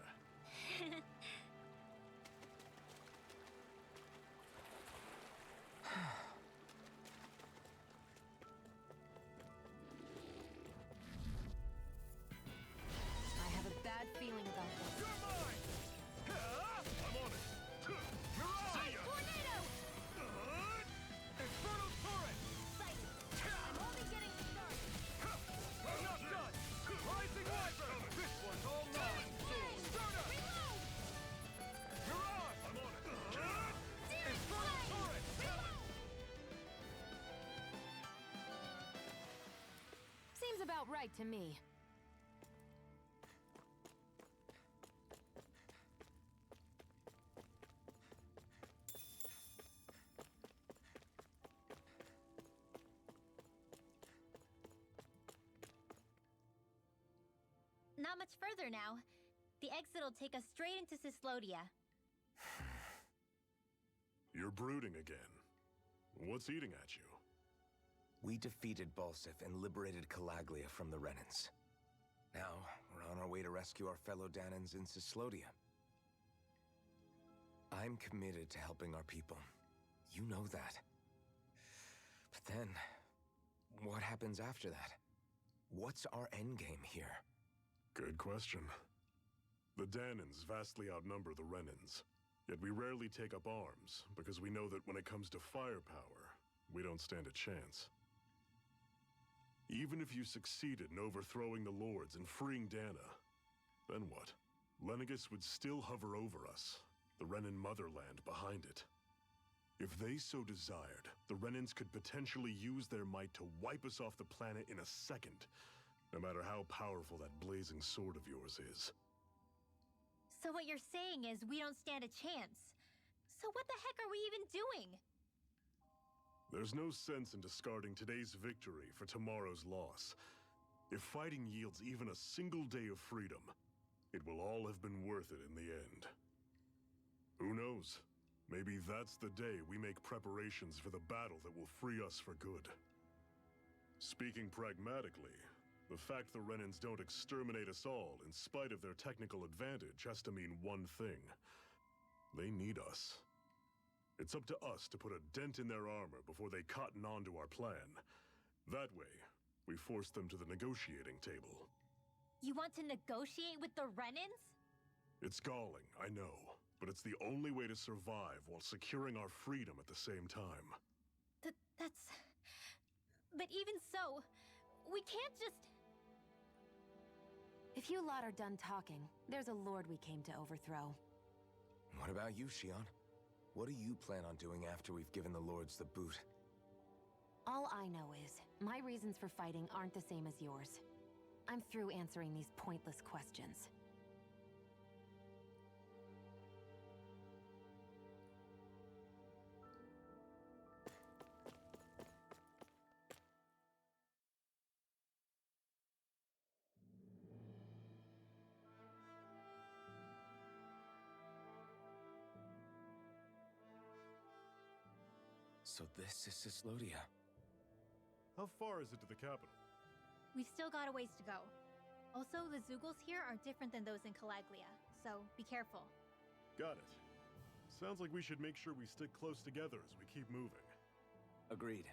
I have a bad feeling about this. You're mine! I'm on it! You're on! See ya! Tornado! Infernal Torrent! Sight! I'm only getting started. I'm not done! Rising Wyvern! This one's all mine! Start up! Reload! You're on! I'm on it! Infernal Torrent! Seems about right to me. Not much further now. The exit will take us straight into Cyslodia. You're brooding again. What's eating at you? We defeated Balsif and liberated Calaglia from the Renans. Now, we're on our way to rescue our fellow Danans in Cyslodia. I'm committed to helping our people. You know that. But then, what happens after that? What's our endgame here? Good question. The Danans vastly outnumber the Renans. Yet we rarely take up arms, because we know that when it comes to firepower, we don't stand a chance. Even if you succeeded in overthrowing the Lords and freeing Dana, then what? Lenegis would still hover over us, the Renan motherland behind it. If they so desired, the Renans could potentially use their might to wipe us off the planet in a second, no matter how powerful that blazing sword of yours is. So what you're saying is we don't stand a chance. So what the heck are we even doing? There's no sense in discarding today's victory for tomorrow's loss. If fighting yields even a single day of freedom, it will all have been worth it in the end. Who knows? Maybe that's the day we make preparations for the battle that will free us for good. Speaking pragmatically, the fact the Renans don't exterminate us all in spite of their technical advantage has to mean one thing. They need us. It's up to us to put a dent in their armor before they cotton on to our plan. That way, we force them to the negotiating table. You want to negotiate with the Renans? It's galling, I know, but it's the only way to survive while securing our freedom at the same time. That's... But even so, we can't just... If you lot are done talking, there's a lord we came to overthrow. What about you, Shion? What do you plan on doing after we've given the Lords the boot? All I know is, my reasons for fighting aren't the same as yours. I'm through answering these pointless questions. So this is Cyslodia. How far is it to the capital? We've still got a ways to go. Also, the Zeugles here are different than those in Calaglia, so be careful. Got it. Sounds like we should make sure we stick close together as we keep moving. Agreed.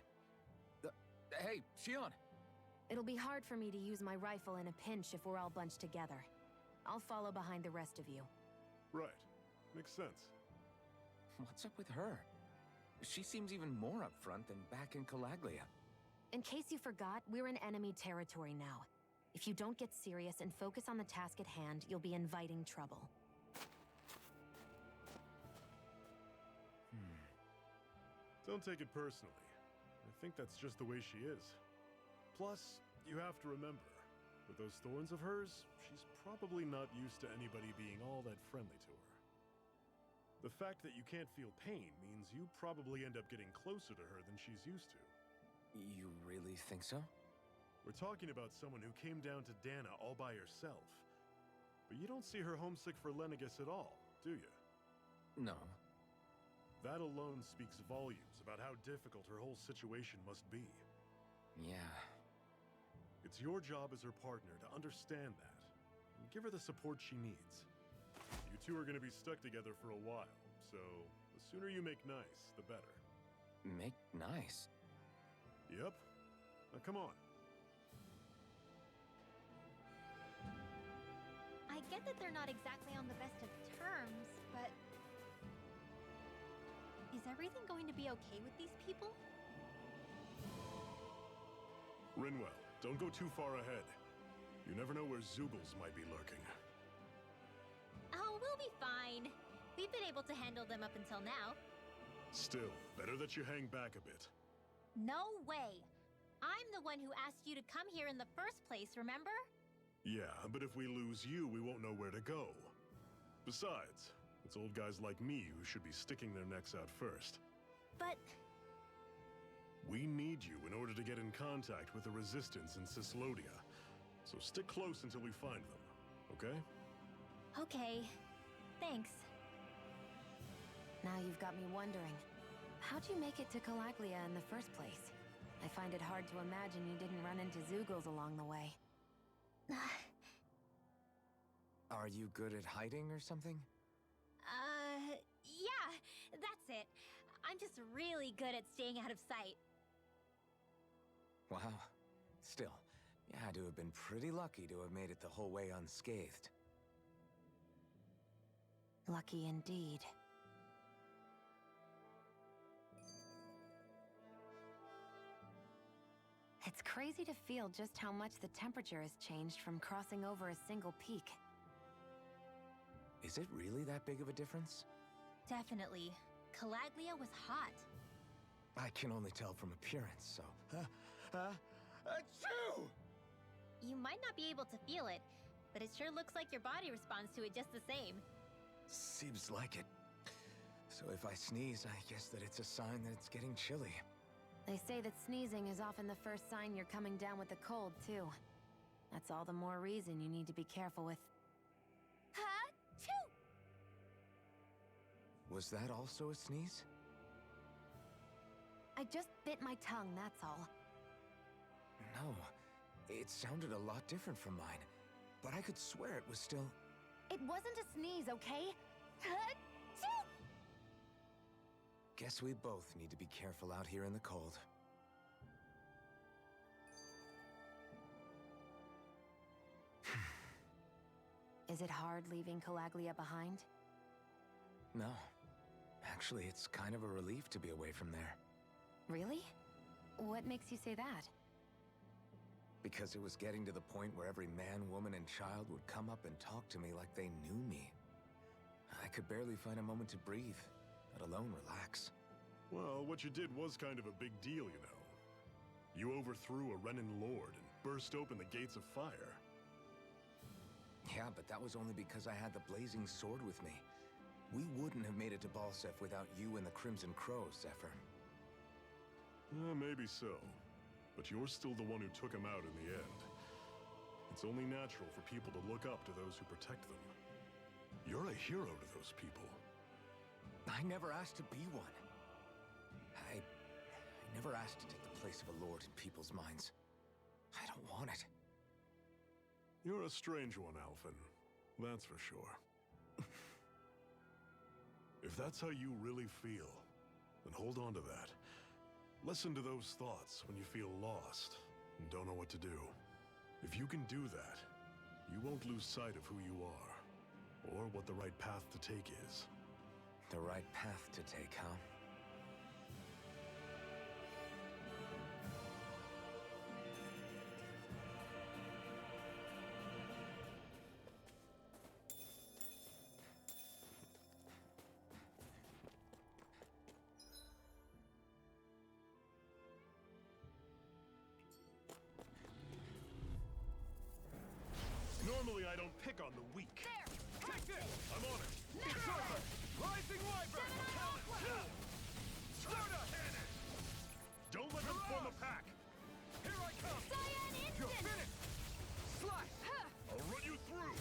Hey, Shion! It'll be hard for me to use my rifle in a pinch if we're all bunched together. I'll follow behind the rest of you. Right. Makes sense. What's up with her? She seems even more upfront than back in Calaglia. In case you forgot, we're in enemy territory now. If you don't get serious and focus on the task at hand, you'll be inviting trouble. Don't take it personally. I think that's just the way she is. Plus, you have to remember, with those thorns of hers, she's probably not used to anybody being all that friendly to her. The fact that you can't feel pain means you probably end up getting closer to her than she's used to. You really think so? We're talking about someone who came down to Dana all by herself. But you don't see her homesick for Lenegis at all, do you? No. That alone speaks volumes about how difficult her whole situation must be. Yeah. It's your job as her partner to understand that, and give her the support she needs. You two are going to be stuck together for a while, so the sooner you make nice, the better. Make nice? Yep. Now come on. I get that they're not exactly on the best of terms, but... Is everything going to be okay with these people? Rinwell, don't go too far ahead. You never know where Zeugles might be lurking. Oh, we'll be fine. We've been able to handle them up until now. Still, better that you hang back a bit. No way! I'm the one who asked you to come here in the first place, remember? Yeah, but if we lose you, we won't know where to go. Besides, it's old guys like me who should be sticking their necks out first. But... We need you in order to get in contact with the Resistance in Cyslodia. So stick close until we find them, okay? Okay. Thanks. Now you've got me wondering. How'd you make it to Calaglia in the first place? I find it hard to imagine you didn't run into Zoogles along the way. Are you good at hiding or something? Yeah, that's it. I'm just really good at staying out of sight. Wow. Still, you had to have been pretty lucky to have made it the whole way unscathed. Lucky indeed. It's crazy to feel just how much the temperature has changed from crossing over a single peak. Is it really that big of a difference? Definitely. Calaglia was hot. I can only tell from appearance, so... Achoo! You might not be able to feel it, but it sure looks like your body responds to it just the same. Seems like it. So if I sneeze, I guess that it's a sign that it's getting chilly. They say that sneezing is often the first sign you're coming down with the cold, too. That's all the more reason you need to be careful with... Ha-choo! Was that also a sneeze? I just bit my tongue, that's all. No. It sounded a lot different from mine. But I could swear it was still... It wasn't a sneeze, okay? Ha-choo! Guess we both need to be careful out here in the cold. Is it hard leaving Calaglia behind? No. Actually, it's kind of a relief to be away from there. Really? What makes you say that? Because it was getting to the point where every man, woman, and child would come up and talk to me like they knew me. I could barely find a moment to breathe, let alone relax. Well, what you did was kind of a big deal, you know. You overthrew a Renin lord and burst open the gates of fire. Yeah, but that was only because I had the blazing sword with me. We wouldn't have made it to Balsef without you and the Crimson Crows, Zephyr. Maybe so. But you're still the one who took him out in the end. It's only natural for people to look up to those who protect them. You're a hero to those people. I never asked to be one. I never asked to take the place of a lord in people's minds. I don't want it. You're a strange one, Alphen. That's for sure. If that's how you really feel, then hold on to that. Listen to those thoughts when you feel lost and don't know what to do. If you can do that, you won't lose sight of who you are, or what the right path to take is. The right path to take, huh? Normally I don't pick on the weak. Take this! I'm on it! Rising Wyvern! Cannon! Don't let them form a pack! Here I come! Cyan Instant! You're finished! Slice! I'll run you through!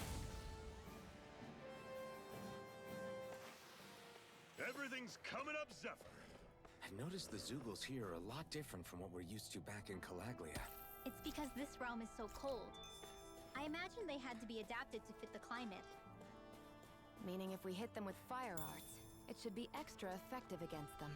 Everything's coming up, Zephyr! I've noticed the Zoogles here are a lot different from what we're used to back in Calaglia. It's because this realm is so cold. I imagine they had to be adapted to fit the climate. Meaning if we hit them with fire arts, it should be extra effective against them.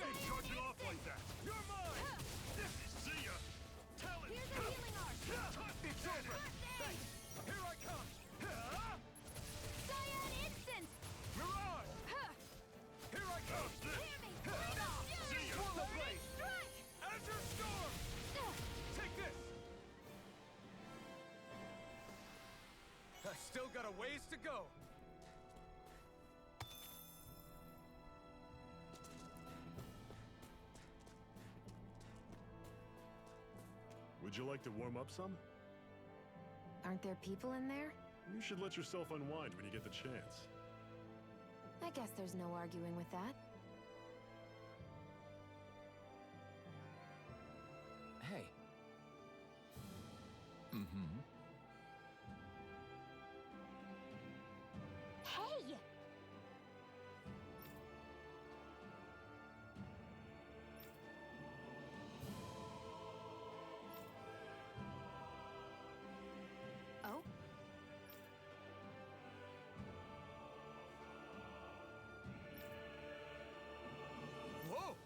ain't charging off like that! You're mine! See ya! Tell him! Here's a healing art! It's over! Birthday! Here I come! Cyan instant! Mirage! Here I come! Hear me! Blade of See ya! Fury! Blade! Strike! Azure Storm! Take this! I still got a ways to go. Would you like to warm up some? Aren't there people in there? You should let yourself unwind when you get the chance. I guess there's no arguing with that. Hey. Mm-hmm. Hey! Oh? Whoa!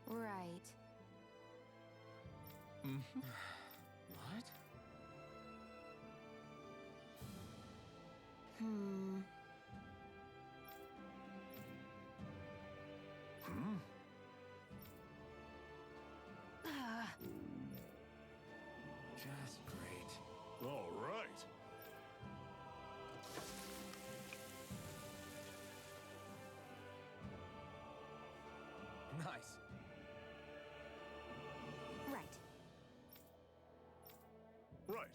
Right. Mm-hmm. What? Hmm. Hmm? Just great. All right. Nice. Right. Right.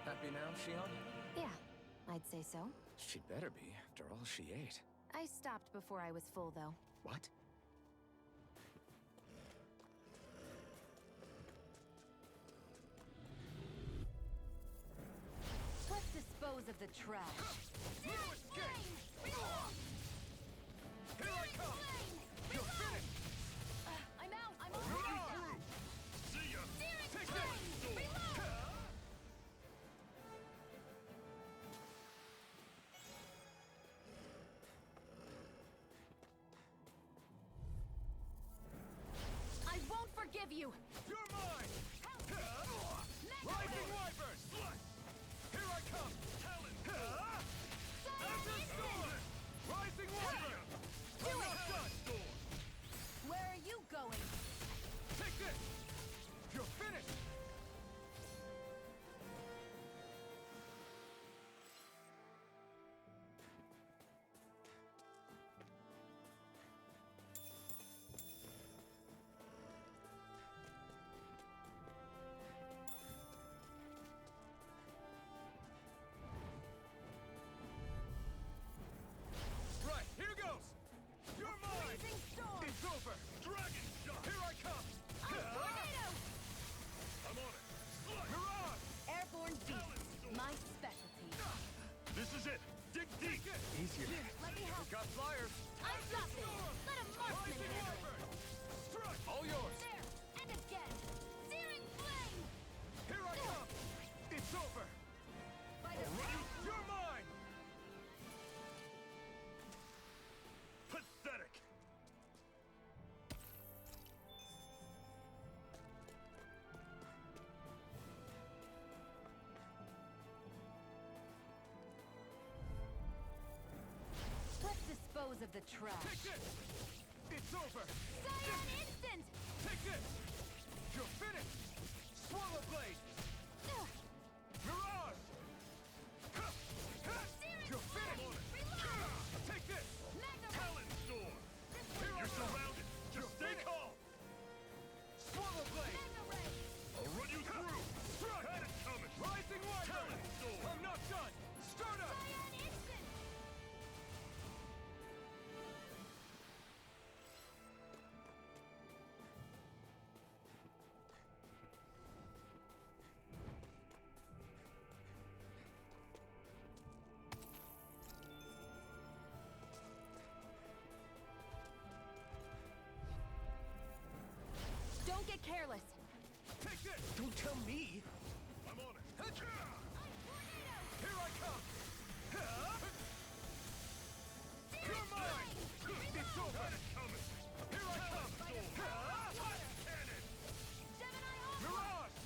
Happy now, Shion? Yeah, I'd say so. She'd better be, after all she ate. I stopped before I was full, though. What? dispose of the trash. Searing flame! Reload! Here I come! You're finished! I'm out! I'm Run over! you through! See ya! Searing Take flame! this! Reload! I won't forgive you! You're mine! Rising Wyvern! Here I come! Talon! Azure Storm! Rising Wyvern! Do I'm it! not done! Where are you going? Take this! You're finished! Right, here goes! You're mine! Blazing storm! It's over! Dragon shot! Here I come! Tornado! I'm on it! Slice! Mirage! Airborne Talon beast. storm! My specialty. This is it! Dig deep! Easier. Let me help. Got flyers! I've got this! Let a marksman Rising handle it. Wyvern! Strike! All yours! There! And again! Searing flame! Here I come! It's over! By the You're mine! Pathetic! Let's dispose of the trash. Take this! It's over! Cyan instant! Take this! You're finished! Swallow Blade! Mirage! You're finished! Take this! Talon storm! Here I You're come! surrounded! Just You're stay finished! calm! Swallow Blade! I'll run you through! Strike! Had it coming! Rising Wyvern! Talon storm! I'm not done! Start up! Cyan instant! Don't get careless. Take this! Don't tell me! I'm on it! Here I come! You're mine! It's over! Had it coming! Here I come! Cannon! Gemini on! Mirage!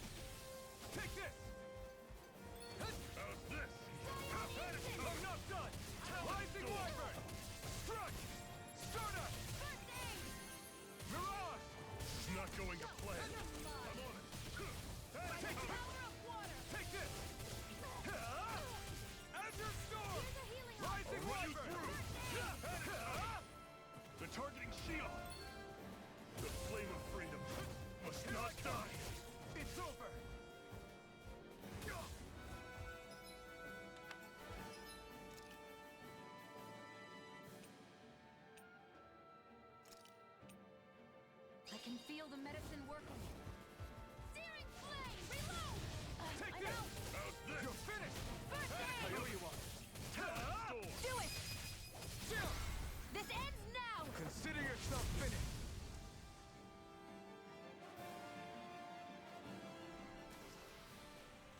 Take this! How's this? Had it I'm coming! not done! Rising Wyvern! Strike! Start up! First aid! Mirage! It's not going to plan! I'm on it! Had it Take coming! this! Power of water! Take this! Azure Storm! Here's a healing Rising I'll run you Wyvern! through! They're targeting Shion! The flame of freedom must Here I not come! die! It's over! I can feel the medicine working. Searing flame! Reload! Take I'm this! out! How's this? You're finished! First I aid! owe you one! Storm! Do it! This ends now! Consider yourself finished!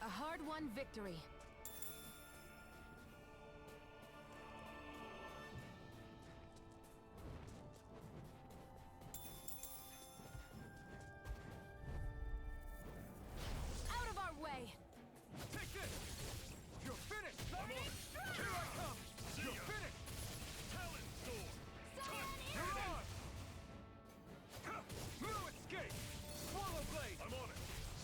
A hard-won victory. Out of our way! Take this! You're finished! I'm on it! Here I come! See You're ya! finished! Talon storm! Cyan Mirage! No escape! Swallow Blade! I'm on it!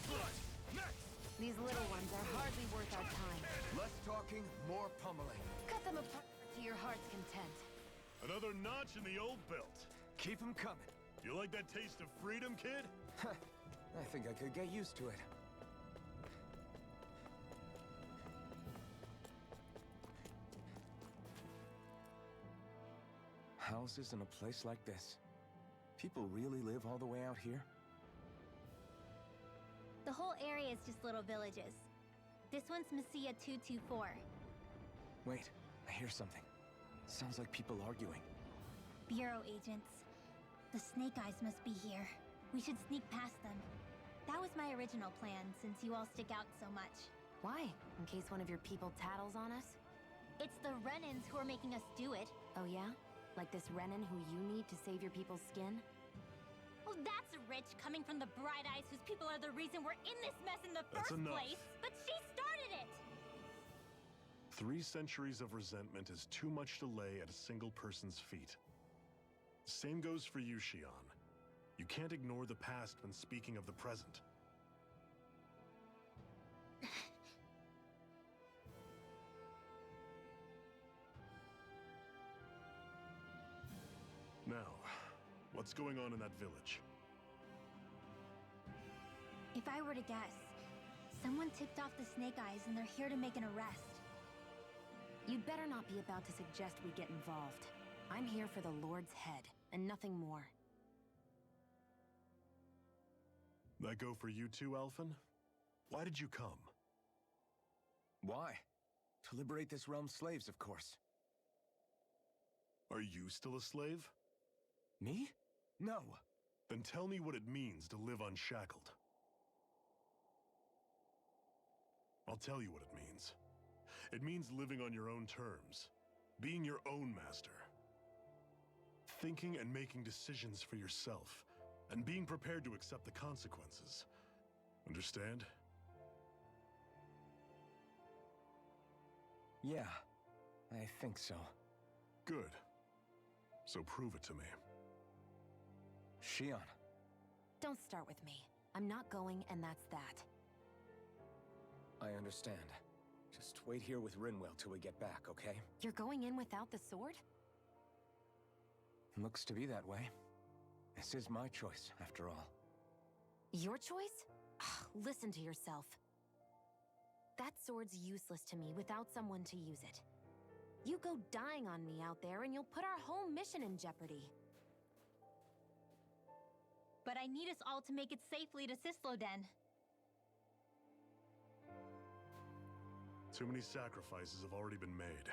Slice! Next! These little ones are hardly worth our time. Less talking, more pummeling. Cut them apart to your heart's content. Another notch in the old belt. Keep them coming. You like that taste of freedom, kid? I think I could get used to it. Houses in a place like this. People really live all the way out here? The whole area is just little villages. This one's Messiah 224. Wait, I hear something. Sounds like people arguing. Bureau agents. The Snake Eyes must be here. We should sneak past them. That was my original plan, since you all stick out so much. Why? In case one of your people tattles on us? It's the Renans who are making us do it. Oh yeah? Like this Renan who you need to save your people's skin? Oh, that's rich, coming from the Bright Eyes whose people are the reason we're in this mess in the That's first enough. place. But she started it! 3 centuries of resentment is too much to lay at a single person's feet. Same goes for you, Shion. You can't ignore the past when speaking of the present. Now, what's going on in that village? If I were to guess, someone tipped off the Snake Eyes and they're here to make an arrest. You'd better not be about to suggest we get involved. I'm here for the Lord's head, and nothing more. That go for you too, Alphen? Why did you come? Why? To liberate this realm's slaves, of course. Are you still a slave? Me? No. Then tell me what it means to live unshackled. I'll tell you what it means. It means living on your own terms, being your own master. Thinking and making decisions for yourself, and being prepared to accept the consequences. Understand? Yeah, I think so. Good. So prove it to me. Shion. Don't start with me. I'm not going, and that's that. I understand. Just wait here with Rinwell till we get back, okay? You're going in without the sword? Looks to be that way. This is my choice, after all. Your choice? Listen to yourself. That sword's useless to me without someone to use it. You go dying on me out there and you'll put our whole mission in jeopardy. But I need us all to make it safely to Cyslodian. Too many sacrifices have already been made.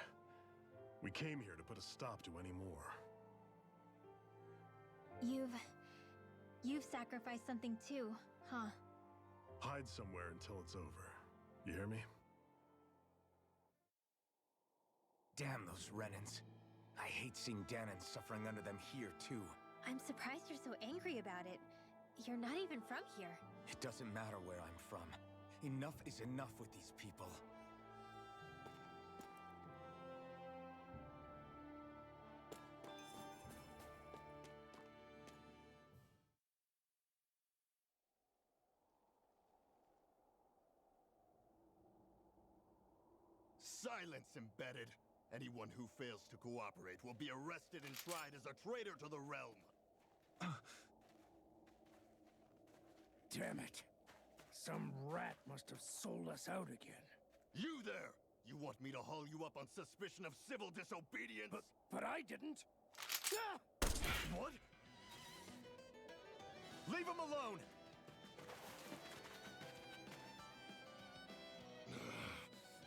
We came here to put a stop to any more. You've sacrificed something too, huh? Hide somewhere until it's over. You hear me? Damn those Renans. I hate seeing Danon suffering under them here, too. I'm surprised you're so angry about it. You're not even from here. It doesn't matter where I'm from. Enough is enough with these people. Silence, embedded! Anyone who fails to cooperate will be arrested and tried as a traitor to the realm! Damn it. Some rat must have sold us out again. You there! You want me to haul you up on suspicion of civil disobedience? But I didn't. Ah! What? Leave him alone!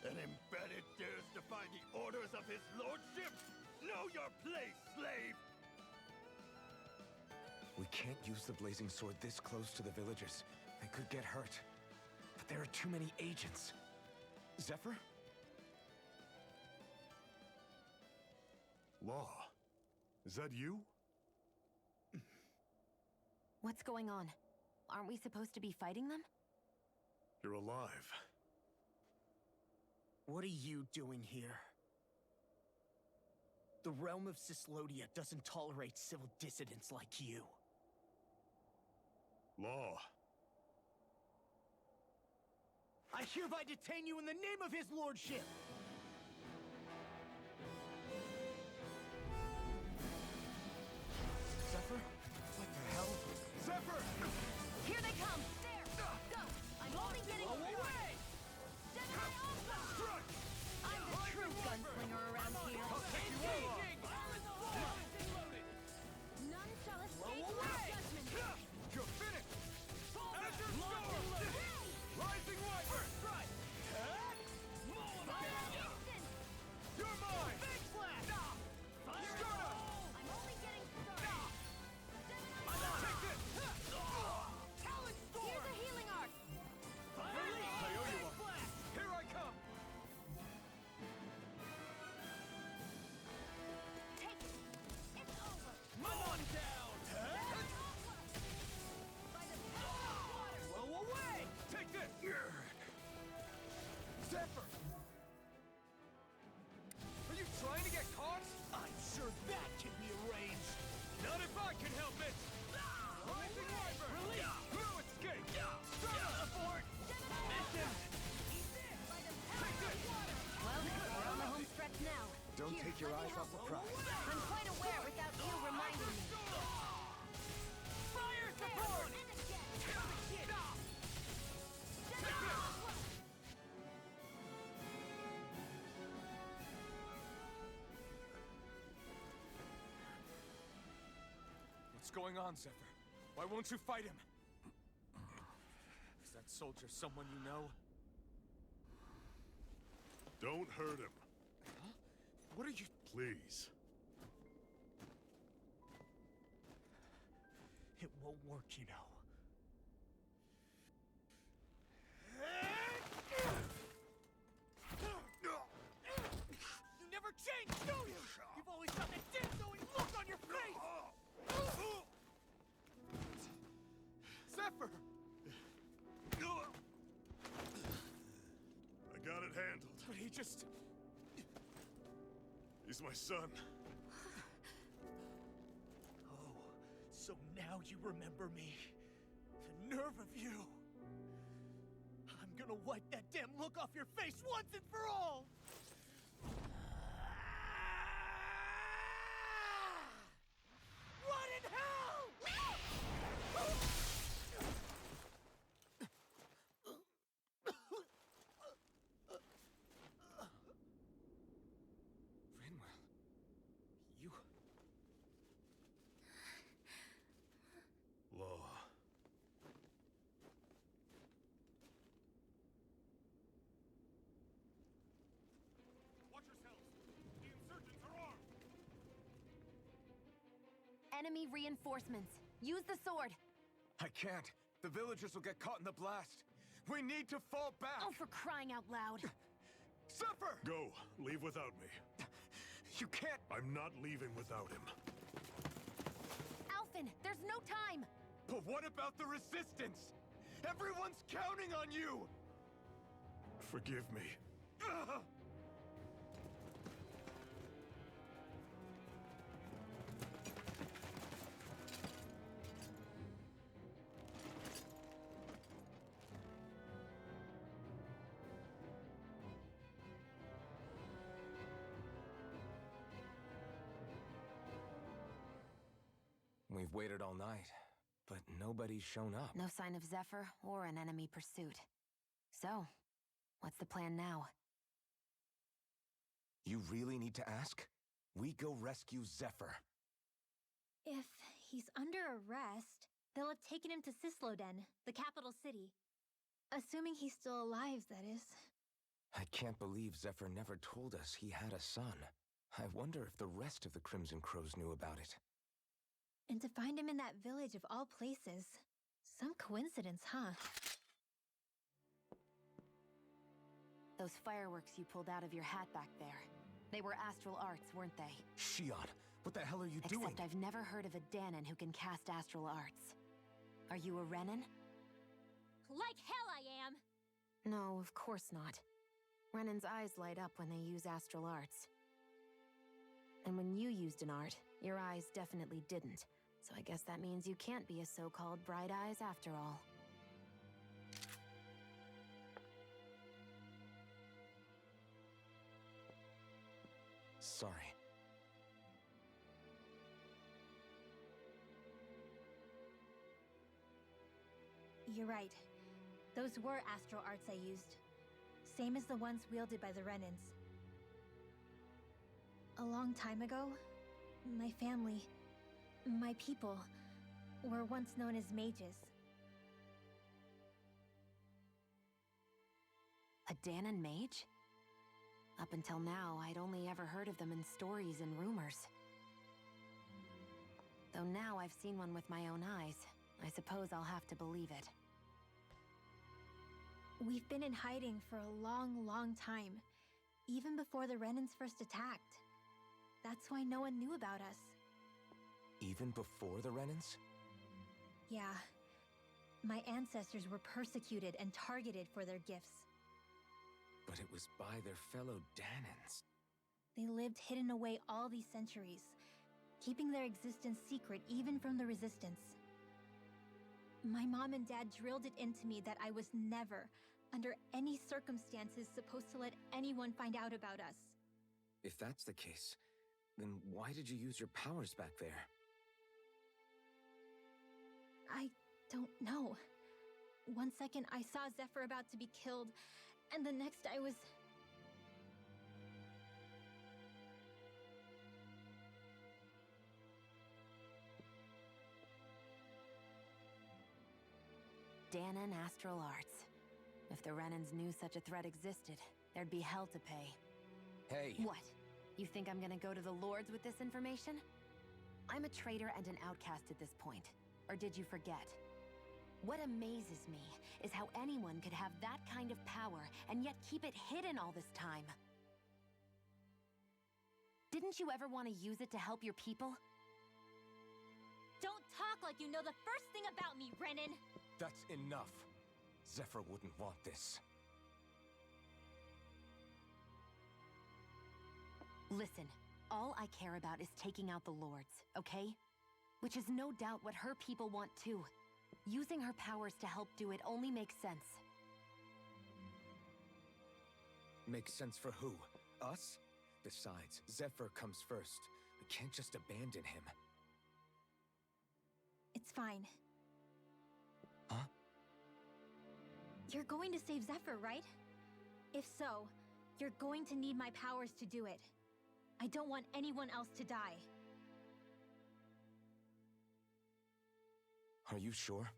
An embedded dares defy the orders of his lordship? Know your place, slave! We can't use the blazing sword this close to the villagers. They could get hurt. But there are too many agents. Zephyr? Law. Is that you? What's going on? Aren't we supposed to be fighting them? You're alive. What are you doing here? The realm of Cyslodia doesn't tolerate civil dissidents like you. Law. I hereby detain you in the name of his lordship! Zephyr? What the hell? Zephyr! Here they come! There! Go! I'm only getting away! Strike! I'm the true gunslinger around here. Engaging! None shall escape my judgment. You're finished! Azure Storm! Rising Light! First strike! Fire! Now, Don't here, take your let me eyes help. off the prize. I'm quite aware without you reminding me. Fire support! What's going on, Zephyr? Why won't you fight him? Is that soldier someone you know? Don't hurt him, Huh? What are you... please. It won't work, you know. You never change, do you? You've always got that dead-knowing look on your face! Zephyr! I got it handled. But he just... He's my son. Oh, so now you remember me. The nerve of you. I'm gonna wipe that damn look off your face once and for all! Rot in hell! Rinwell... You... Law. Watch yourselves! The insurgents are armed! Enemy reinforcements. Use the sword. I can't. The villagers will get caught in the blast. We need to fall back! Oh, for crying out loud. Zephyr! Go. Leave without me. You can't... I'm not leaving without him. Alphen, there's no time. But what about the resistance? Everyone's counting on you! Forgive me. Ugh! We've waited all night, but nobody's shown up. No sign of Zephyr or an enemy pursuit. So, what's the plan now? You really need to ask? We go rescue Zephyr. If he's under arrest, they'll have taken him to Cyslodian, the capital city. Assuming he's still alive, that is. I can't believe Zephyr never told us he had a son. I wonder if the rest of the Crimson Crows knew about it. And to find him in that village of all places. Some coincidence, huh? Those fireworks you pulled out of your hat back there. They were astral arts, weren't they? Shion, what the hell are you doing? Except I've never heard of a Danon who can cast astral arts. Are you a Renan? Like hell I am! No, of course not. Renan's eyes light up when they use astral arts. And when you used an art, your eyes definitely didn't. So I guess that means you can't be a so-called Bright Eyes after all. Sorry. You're right. Those were astral arts I used. Same as the ones wielded by the Renans. A long time ago, my family, my people, were once known as mages. A Danon mage? Up until now, I'd only ever heard of them in stories and rumors. Though now I've seen one with my own eyes, I suppose I'll have to believe it. We've been in hiding for a long, long time. Even before the Renans first attacked. That's why no one knew about us. Even before the Renans? Yeah. My ancestors were persecuted and targeted for their gifts. But it was by their fellow Danons. They lived hidden away all these centuries, keeping their existence secret even from the Resistance. My mom and dad drilled it into me that I was never, under any circumstances, supposed to let anyone find out about us. If that's the case, then why did you use your powers back there? I don't know. One second I saw Zephyr about to be killed, and the next I was... Danon Astral Arts. If the Renans knew such a threat existed, there'd be hell to pay. Hey! What? You think I'm gonna go to the Lords with this information? I'm a traitor and an outcast at this point. Or did you forget? What amazes me is how anyone could have that kind of power and yet keep it hidden all this time. Didn't you ever want to use it to help your people? Don't talk like you know the first thing about me, Renan! That's enough. Zephyr wouldn't want this. Listen, all I care about is taking out the Lords, okay? Which is no doubt what her people want too. Using her powers to help do it only makes sense. Makes sense for who? Us? Besides, Zephyr comes first. We can't just abandon him. It's fine. Huh? You're going to save Zephyr, right? If so, you're going to need my powers to do it. I don't want anyone else to die. Are you sure?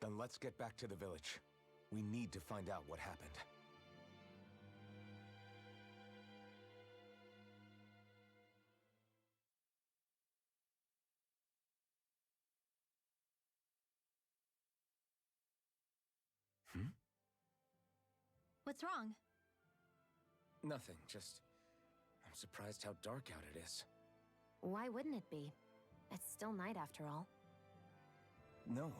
Then let's get back to the village. We need to find out what happened. What's wrong? Nothing, just... I'm surprised how dark out it is. Why wouldn't it be? It's still night after all. No,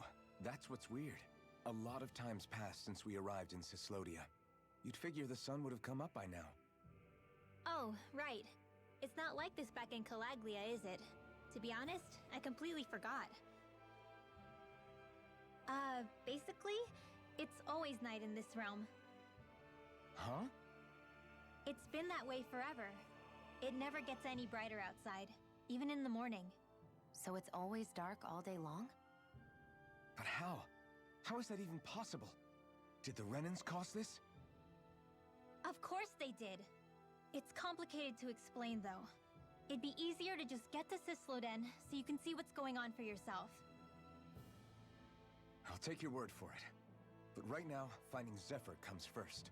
that's what's weird. A lot of time's passed since we arrived in Cyslodia. You'd figure the sun would have come up by now. Oh, right. It's not like this back in Calaglia, is it? To be honest, I completely forgot. Basically, it's always night in this realm. Huh? It's been that way forever. It never gets any brighter outside, even in the morning. So it's always dark all day long? But how? How is that even possible? Did the Renans cause this? Of course they did. It's complicated to explain, though. It'd be easier to just get to Cyslodian so you can see what's going on for yourself. I'll take your word for it. But right now, finding Zephyr comes first.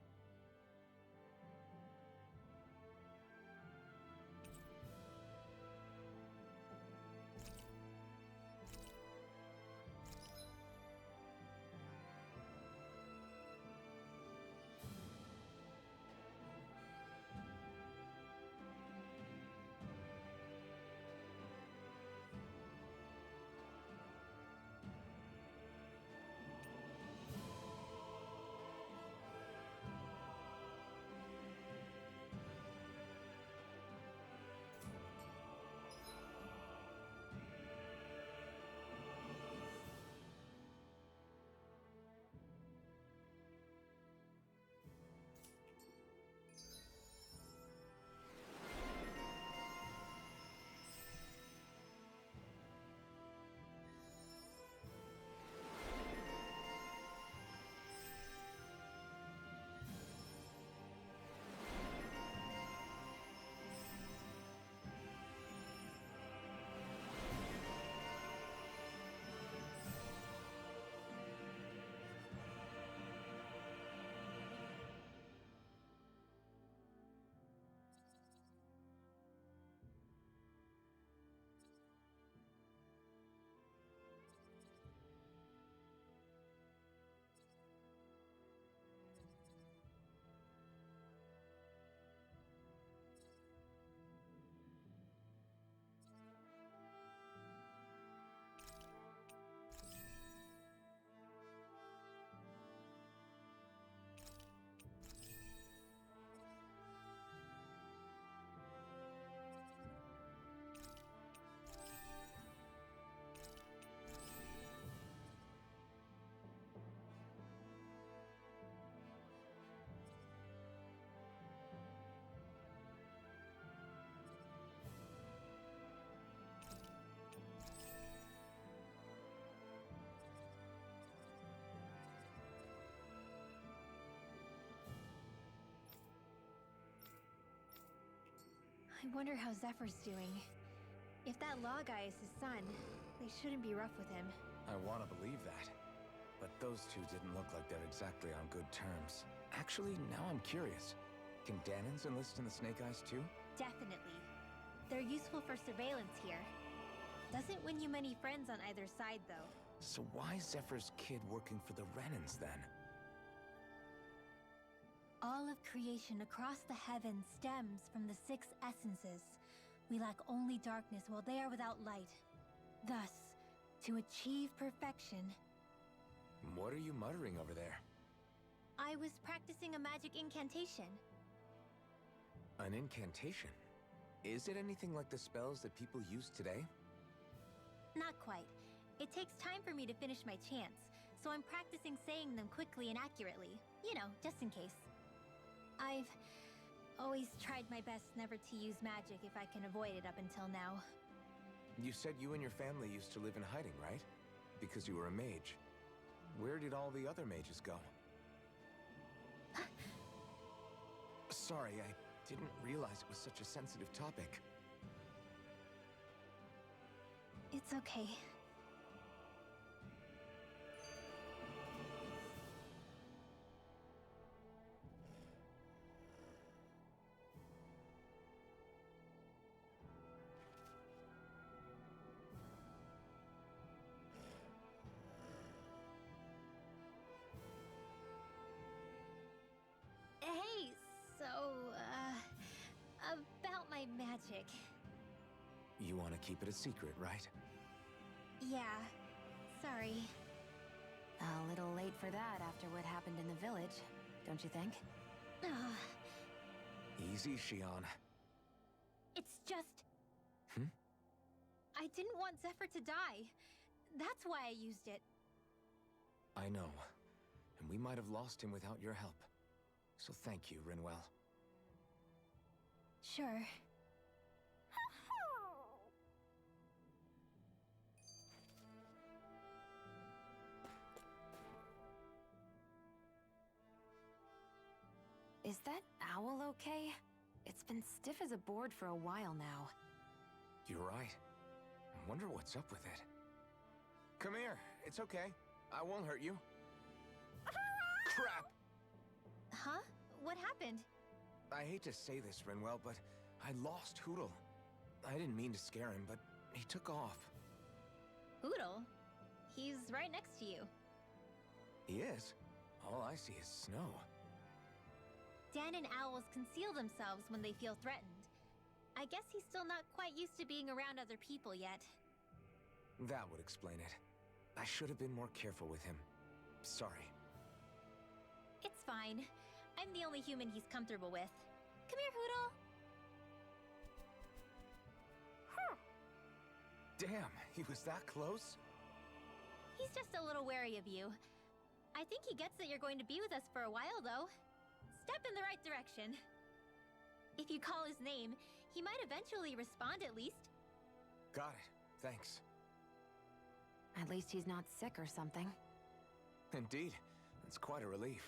I wonder how Zephyr's doing. If that law guy is his son, they shouldn't be rough with him. I want to believe that. But those two didn't look like they're exactly on good terms. Actually, now I'm curious. Can Danans enlist in the Snake Eyes too? Definitely. They're useful for surveillance here. Doesn't win you many friends on either side, though. So why is Zephyr's kid working for the Renans then? All of creation across the heavens stems from the 6 essences. We lack only darkness while they are without light. Thus, to achieve perfection... What are you muttering over there? I was practicing a magic incantation. An incantation? Is it anything like the spells that people use today? Not quite. It takes time for me to finish my chants, so I'm practicing saying them quickly and accurately. You know, just in case. I've always tried my best never to use magic if I can avoid it up until now. You said you and your family used to live in hiding, right? Because you were a mage. Where did all the other mages go? Sorry, I didn't realize it was such a sensitive topic. It's okay. Hey, so, about my magic. You want to keep it a secret, right? Yeah, sorry. A little late for that after what happened in the village, don't you think? Easy, Shion. It's just... Hmm? I didn't want Zephyr to die. That's why I used it. I know. And we might have lost him without your help. So thank you, Rinwell. Sure. Is that owl okay? It's been stiff as a board for a while now. You're right. I wonder what's up with it. Come here. It's okay. I won't hurt you. Crap! Huh? What happened? I hate to say this, Rinwell, but I lost Hootle. I didn't mean to scare him, but he took off. Hootle? He's right next to you. He is? All I see is snow. Dan and owls conceal themselves when they feel threatened. I guess he's still not quite used to being around other people yet. That would explain it. I should have been more careful with him. Sorry. It's fine. I'm the only human he's comfortable with. Come here, Hootle! Damn, he was that close? He's just a little wary of you. I think he gets that you're going to be with us for a while, though. Step in the right direction. If you call his name, he might eventually respond at least. Got it. Thanks. At least he's not sick or something. Indeed. That's quite a relief.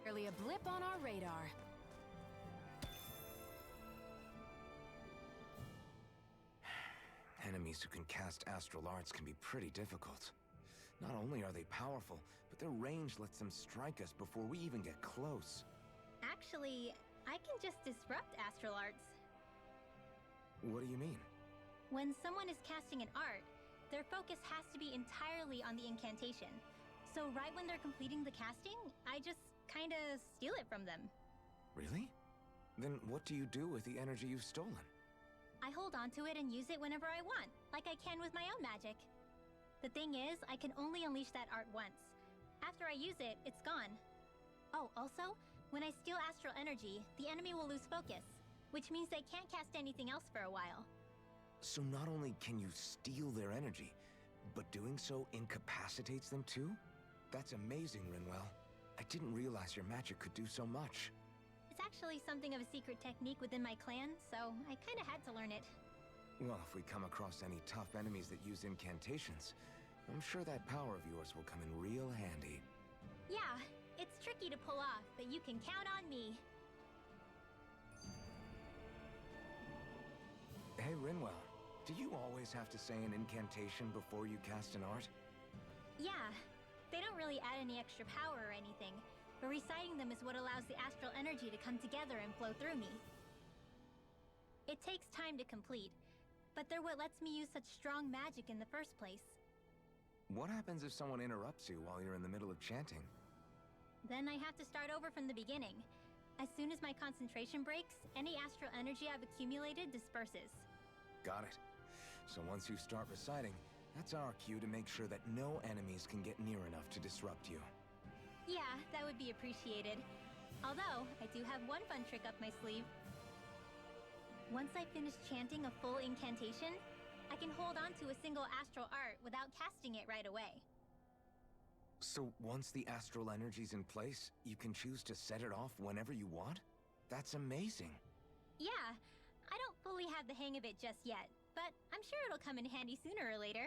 Barely a blip on our radar. Enemies who can cast astral arts can be pretty difficult. Not only are they powerful, but their range lets them strike us before we even get close. Actually, I can just disrupt astral arts. What do you mean? When someone is casting an art, their focus has to be entirely on the incantation. So right when they're completing the casting, I just kinda steal it from them. Really? Then what do you do with the energy you've stolen? I hold onto it and use it whenever I want, like I can with my own magic. The thing is, I can only unleash that art once. After I use it, it's gone. Oh, also, when I steal astral energy, the enemy will lose focus, which means they can't cast anything else for a while. So not only can you steal their energy, but doing so incapacitates them too? That's amazing, Rinwell. I didn't realize your magic could do so much. It's actually something of a secret technique within my clan, so I kinda had to learn it. Well, if we come across any tough enemies that use incantations, I'm sure that power of yours will come in real handy. Yeah, it's tricky to pull off, but you can count on me. Hey, Rinwell, do you always have to say an incantation before you cast an art? Yeah, they don't really add any extra power or anything, but reciting them is what allows the astral energy to come together and flow through me. It takes time to complete, but they're what lets me use such strong magic in the first place. What happens if someone interrupts you while you're in the middle of chanting? Then I have to start over from the beginning. As soon as my concentration breaks, any astral energy I've accumulated disperses. Got it. So once you start reciting, that's our cue to make sure that no enemies can get near enough to disrupt you. Yeah, that would be appreciated. Although, I do have one fun trick up my sleeve. Once I finish chanting a full incantation, I can hold on to a single astral art without casting it right away. So once the astral energy's in place, you can choose to set it off whenever you want? That's amazing. Yeah, I don't fully have the hang of it just yet, but I'm sure it'll come in handy sooner or later.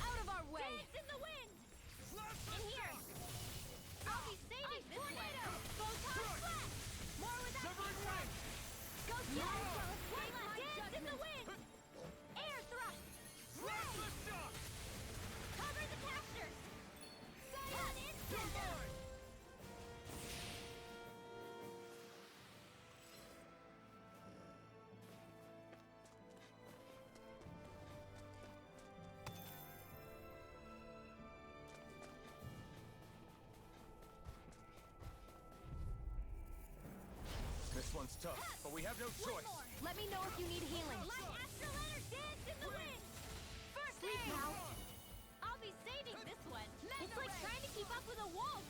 Out of our way! Dance in the wind! In here! I'll be saving this tornado! Photon flash! More with that kick. Go get it! One last dance in the wind! Air thrust! Ray! Cover the casters! Sun instant! This one's tough, but we have no choice. Let me know if you need healing. Light astral energy dance in the wind! First Sleep aid! now. I'll be saving this one. It's like trying to keep up with a wolf.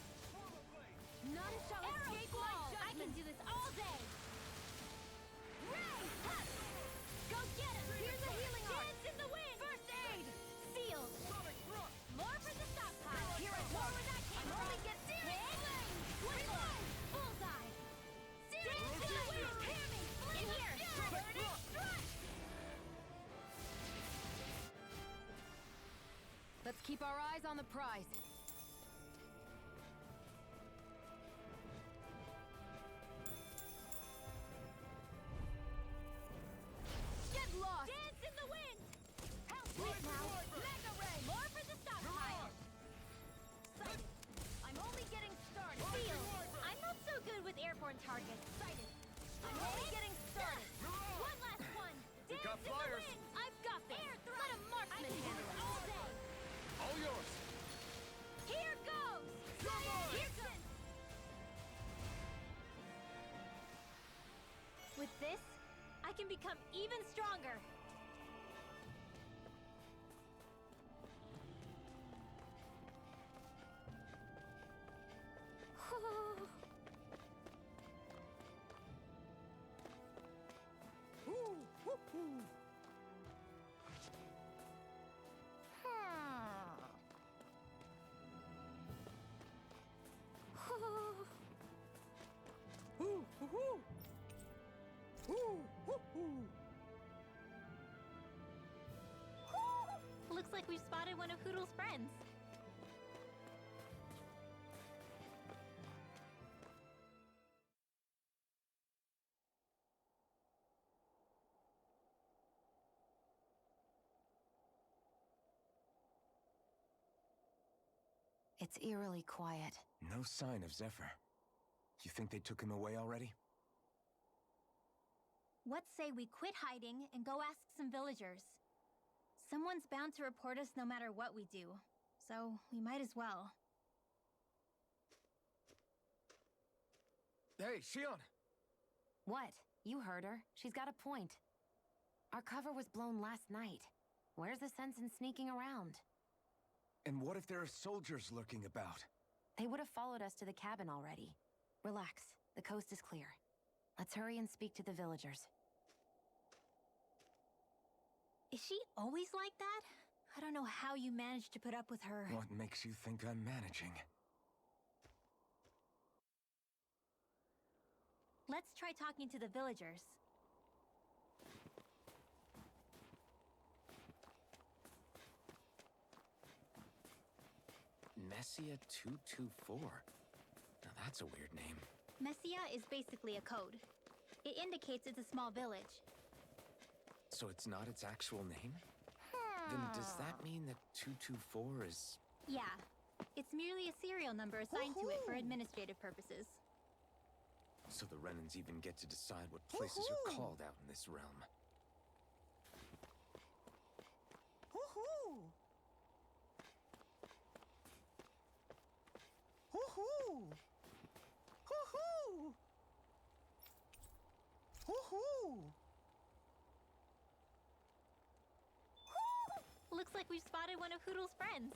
None shall Arrow escape squall! my I can judgment. do this all day. Ray! Ha! Go get him! Here's a healing art. Dance in the wind! First aid! Sealed! More for the stockpile! Here I More come. where that came from! only get Searing flame! One more! Bullseye! Searing in the wind! Hear me! In here! Burning strike! Let's keep our eyes on the prize. Get lost! Dance in the wind! Help Sleep me now. Mega ray! More for the stockpile! Sighted! I'm only getting started! Sealed! I'm not so good with airborne targets. Sighted! I'm only getting started! One last one! Dance got in the flyers. wind! I've got this! Air thrust! Let a marksman handle it! All day! All yours. Here goes! Here goes! With this, I can become even stronger! one of Hoodle's friends. It's eerily quiet. No sign of Zephyr. You think they took him away already? What say we quit hiding and go ask some villagers? Someone's bound to report us no matter what we do, so we might as well. Hey, Shion! What? You heard her. She's got a point. Our cover was blown last night. Where's the sense in sneaking around? And what if there are soldiers lurking about? They would have followed us to the cabin already. Relax. The coast is clear. Let's hurry and speak to the villagers. Is she always like that? I don't know how you managed to put up with her. What makes you think I'm managing? Let's try talking to the villagers. Messia 224. Now that's a weird name. Messia is basically a code. It indicates it's a small village. So it's not its actual name? Then does that mean that 224 is... Yeah. It's merely a serial number assigned to it for administrative purposes. So the Renans even get to decide what places are called out in this realm. Looks like we've spotted one of Hoodle's friends.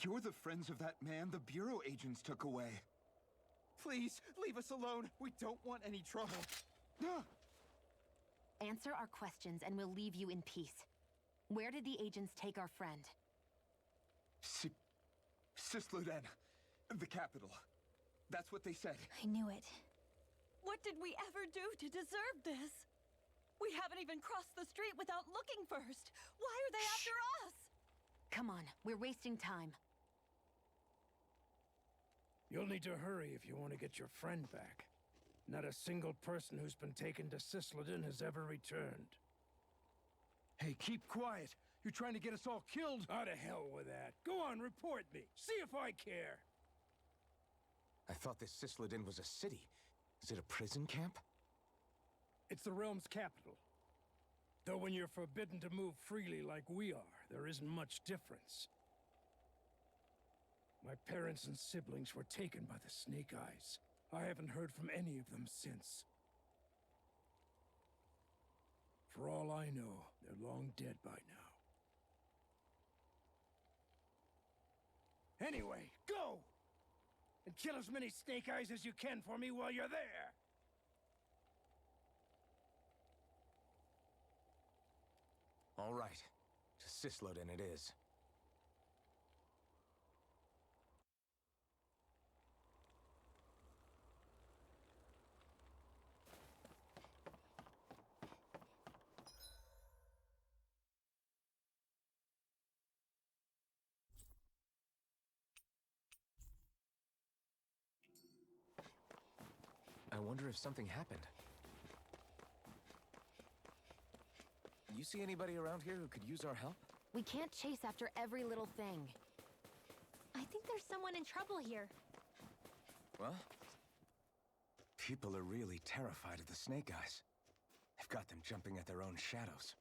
You're the friends of that man the Bureau agents took away. Please, leave us alone. We don't want any trouble. Answer our questions and we'll leave you in peace. Where did the agents take our friend? Cyslodian, the capital. That's what they said. I knew it. What did we ever do to deserve this? We haven't even crossed the street without looking first. Why are they after us? Come on, we're wasting time. You'll need to hurry if you want to get your friend back. Not a single person who's been taken to Cyslodian has ever returned. Hey, keep quiet. You're trying to get us all killed? Out of hell with that. Go on, report me. See if I care. I thought this Cyslodian was a city. Is it a prison camp? It's the realm's capital. Though when you're forbidden to move freely like we are, there isn't much difference. My parents and siblings were taken by the Snake Eyes. I haven't heard from any of them since. For all I know, they're long dead by now. Anyway, go! And kill as many Snake Eyes as you can for me while you're there! All right. To Cyslodian it is. I wonder if something happened. You see anybody around here who could use our help? We can't chase after every little thing. I think there's someone in trouble here. Well, people are really terrified of the Snake Eyes. They've got them jumping at their own shadows.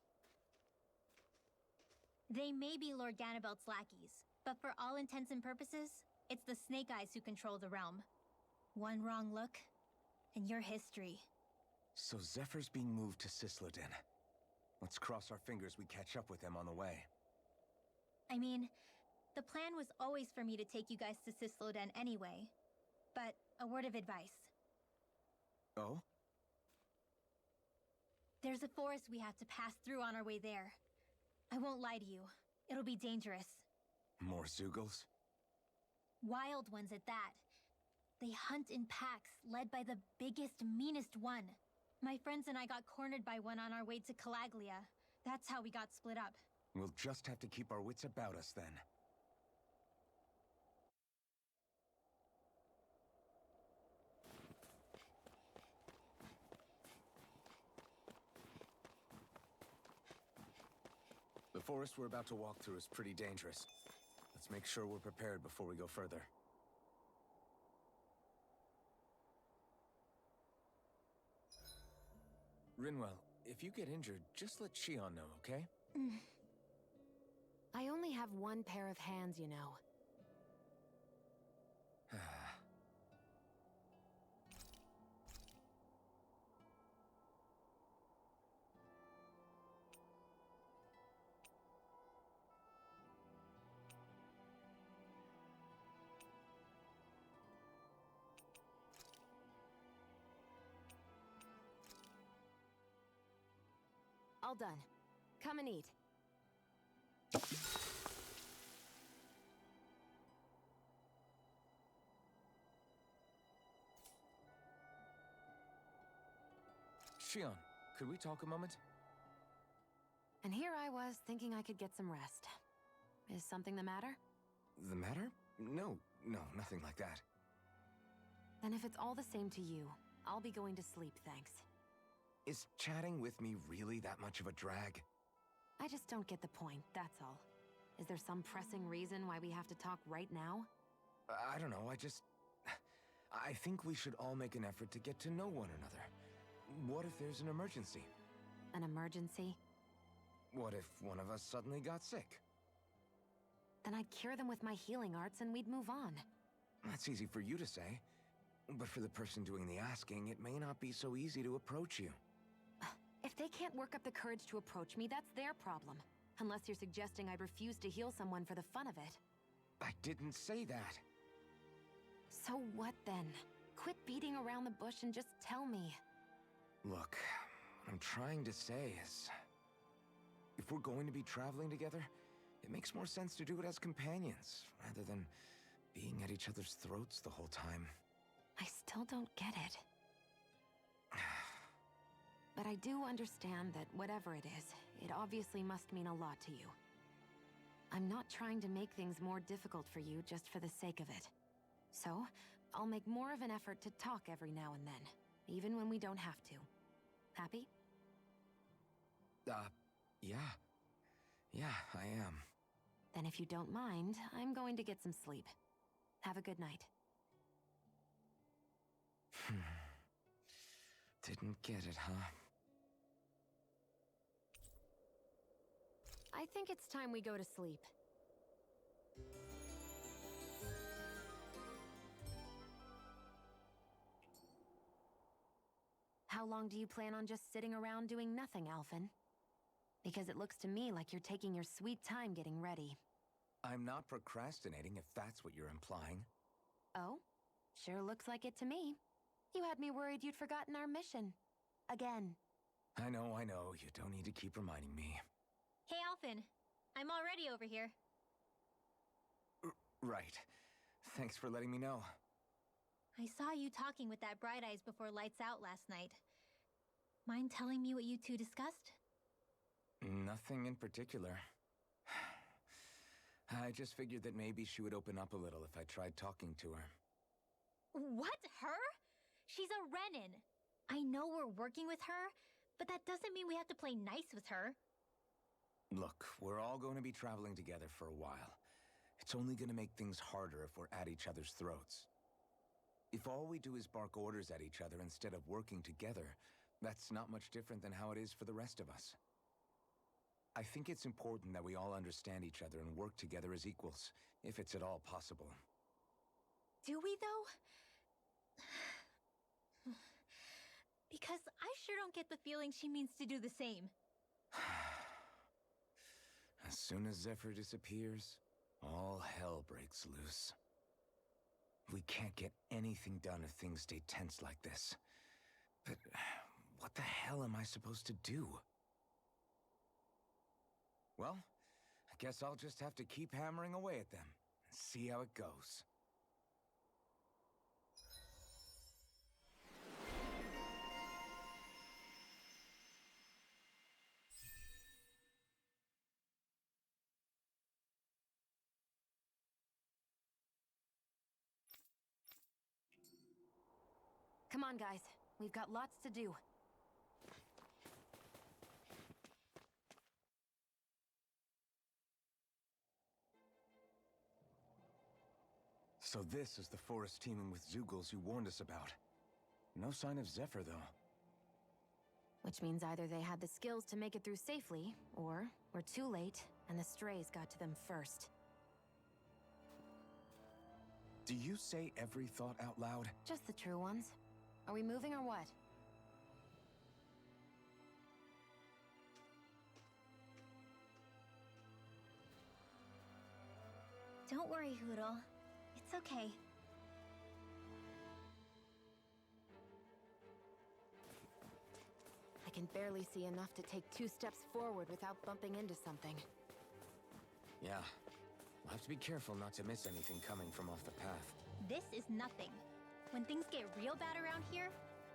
They may be Lord Ganabelt's lackeys, but for all intents and purposes, it's the Snake Eyes who control the realm. One wrong look, and your history. So Zephyr's being moved to Cyslodian. Let's cross our fingers we catch up with him on the way. I mean, the plan was always for me to take you guys to Cyslodian anyway. But a word of advice. Oh? There's a forest we have to pass through on our way there. I won't lie to you. It'll be dangerous. More Zeugles? Wild ones at that. They hunt in packs, led by the biggest, meanest one. My friends and I got cornered by one on our way to Calaglia. That's how we got split up. We'll just have to keep our wits about us then. The forest we're about to walk through is pretty dangerous. Let's make sure we're prepared before we go further. Rinwell, if you get injured, just let Shion know, okay? I only have one pair of hands, you know. All done. Come and eat. Shion, could we talk a moment? And here I was, thinking I could get some rest. Is something the matter? The matter? No, nothing like that. Then if it's all the same to you, I'll be going to sleep, thanks. Is chatting with me really that much of a drag? I just don't get the point, that's all. Is there some pressing reason why we have to talk right now? I don't know, I think we should all make an effort to get to know one another. What if there's an emergency? An emergency? What if one of us suddenly got sick? Then I'd cure them with my healing arts and we'd move on. That's easy for you to say. But for the person doing the asking, it may not be so easy to approach you. If they can't work up the courage to approach me, that's their problem. Unless you're suggesting I'd refuse to heal someone for the fun of it. I didn't say that. So what then? Quit beating around the bush and just tell me. Look, what I'm trying to say is... if we're going to be traveling together, it makes more sense to do it as companions, rather than being at each other's throats the whole time. I still don't get it. But I do understand that whatever it is, it obviously must mean a lot to you. I'm not trying to make things more difficult for you just for the sake of it. So, I'll make more of an effort to talk every now and then, even when we don't have to. Happy? Yeah. Yeah, I am. Then if you don't mind, I'm going to get some sleep. Have a good night. Didn't get it, huh? I think it's time we go to sleep. How long do you plan on just sitting around doing nothing, Alphen? Because it looks to me like you're taking your sweet time getting ready. I'm not procrastinating, if that's what you're implying. Oh? Sure looks like it to me. You had me worried you'd forgotten our mission. Again. I know. You don't need to keep reminding me. Hey, Alphen. I'm already over here. Right. Thanks for letting me know. I saw you talking with that Bright Eyes before lights out last night. Mind telling me what you two discussed? Nothing in particular. I just figured that maybe she would open up a little if I tried talking to her. What? Her? She's a Renin. I know we're working with her, but that doesn't mean we have to play nice with her. Look, we're all going to be traveling together for a while. It's only going to make things harder if we're at each other's throats. If all we do is bark orders at each other instead of working together, that's not much different than how it is for the rest of us. I think it's important that we all understand each other and work together as equals, if it's at all possible. Do we, though? Because I sure don't get the feeling she means to do the same. As soon as Zephyr disappears, all hell breaks loose. We can't get anything done if things stay tense like this. But what the hell am I supposed to do? Well, I guess I'll just have to keep hammering away at them and see how it goes. Come on, guys. We've got lots to do. So this is the forest teeming with Zeugles you warned us about. No sign of Zephyr, though. Which means either they had the skills to make it through safely, or we're too late, and the strays got to them first. Do you say every thought out loud? Just the true ones. Are we moving or what? Don't worry, Hoodle. It's okay. I can barely see enough to take 2 steps forward without bumping into something. Yeah. We'll have to be careful not to miss anything coming from off the path. This is nothing. When things get real bad around here,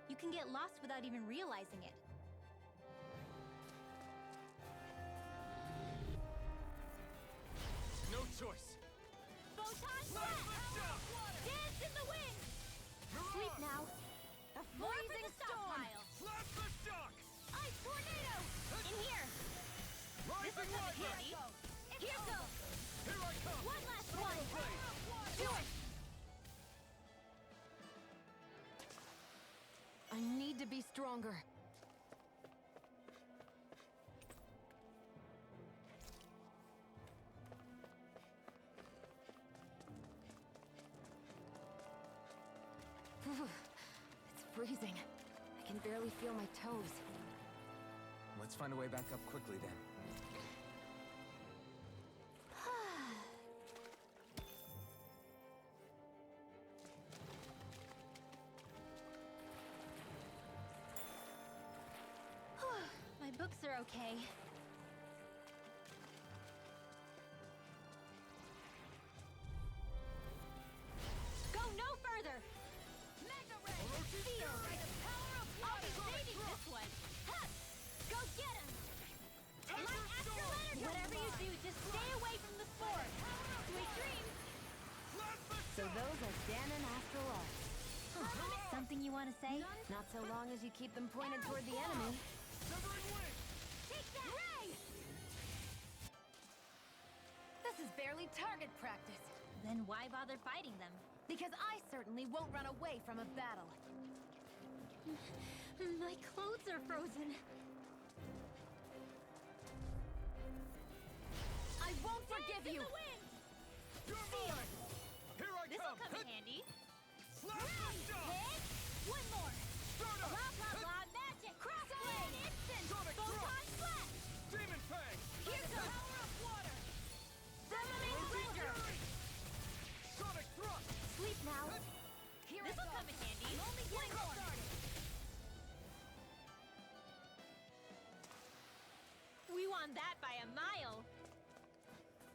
you can get lost without even realizing it. No choice. Photon blast! Dance in the wind! Sleep now. A freezing storm! Plasma shock! Ice tornado! In here! This will come in handy. Here goes! Here I come! One last one! Do it! I need to be stronger. It's freezing. I can barely feel my toes. Let's find a way back up quickly, then. My books are okay. Go no further! Mega Ray! Feel the power of water! I'll be saving this one! Ha! Go get him! Light Astral Energy! Whatever you do, just stay away from the spore! Sweet dreams! So those are Dan and Astral Arts. Something you want to say? Not so long as you keep them pointed toward the enemy. Take that! Ray! This is barely target practice. Then why bother fighting them? Because I certainly won't run away from a battle. My clothes are frozen. I won't forgive you! You're mine! Here I This'll come! come in handy. Plasma shock! Hit! One more! Start up! Blah, blah, blah, magic! Crossblade! Instant! Sonic Photon thrust! blast! Demon Fang! Here goes! Power of water! Firmament render! Sonic thrust! Sleep now. This'll come in handy. Only one more! We won that by a mile!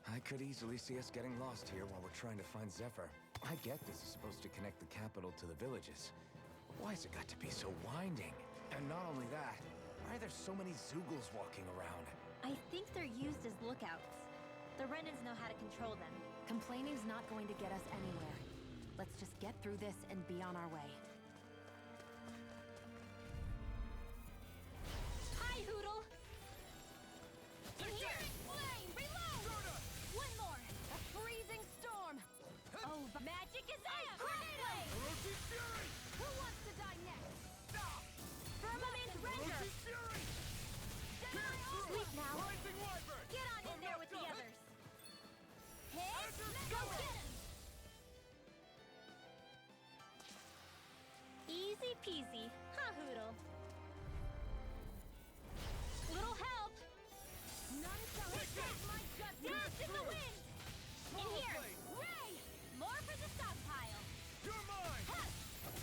I could easily see us getting lost here while we're trying to find Zephyr. I get this is supposed to connect the capital to the villages. But why's it got to be so winding? And not only that, why are there so many Zeugles walking around? I think they're used as lookouts. The Renans know how to control them. Complaining's not going to get us anywhere. Let's just get through this and be on our way. Hi, Hoodle! In here! Flame! Reload! One more! A freezing storm! Oh, magic is out! Crossblade! Orochi Fury! Who wants to die next? Firmament render! Orochi Fury! Sleep now. Rising Wyvern! Get on in there with the others! Hit! Go get him! Easy peasy, huh, Hoodle? Little help! None shall escape my judgment! Dance in the wind! In here! Ray! More for the stockpile! You're mine! Ha!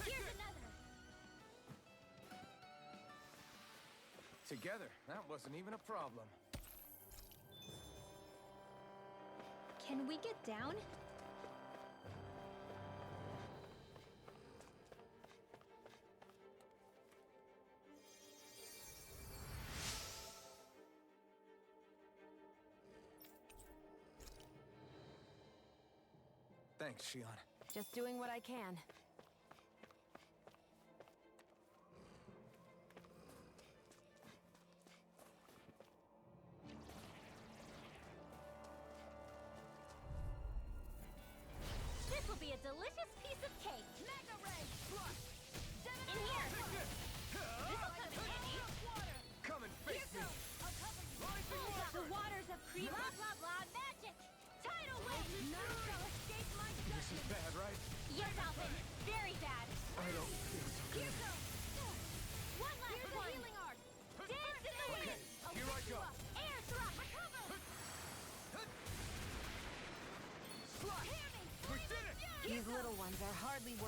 Here's another! Together, that wasn't even a problem. Can we get down? Thanks, Shion. Just doing what I can.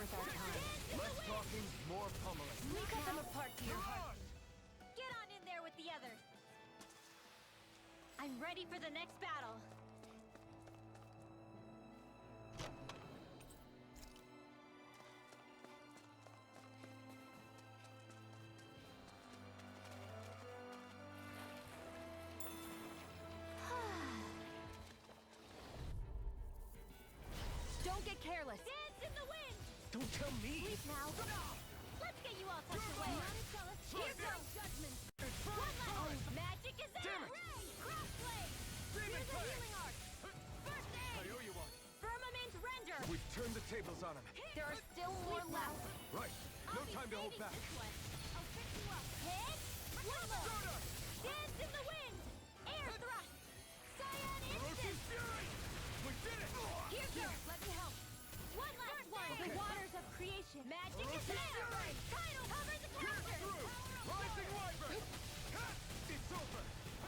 worth our time. Less talking, more pummeling. We cut them apart to your heart. Get on in there with the others. I'm ready for the next battle. Don't get careless. Dance in the wind! Don't tell me! Sleep now. Let's get you all tucked away. Here goes judgment. One last. Magic is out. Damn it. Ray, crossblade. Here's a healing arc. First I aid. owe you one. Firmament render. We've turned the tables on him. There are still more left. Right. No I'll be time to hold saving back. this one. I'll fix you up. Hit. One more. Dance in the wind. Air thrust. Cyan instant. Fury! We did it! Here goes. Let me help. One last one. The waters of creation. Magic is there. Tidal cover the counter. Rising Wyvern! It's over!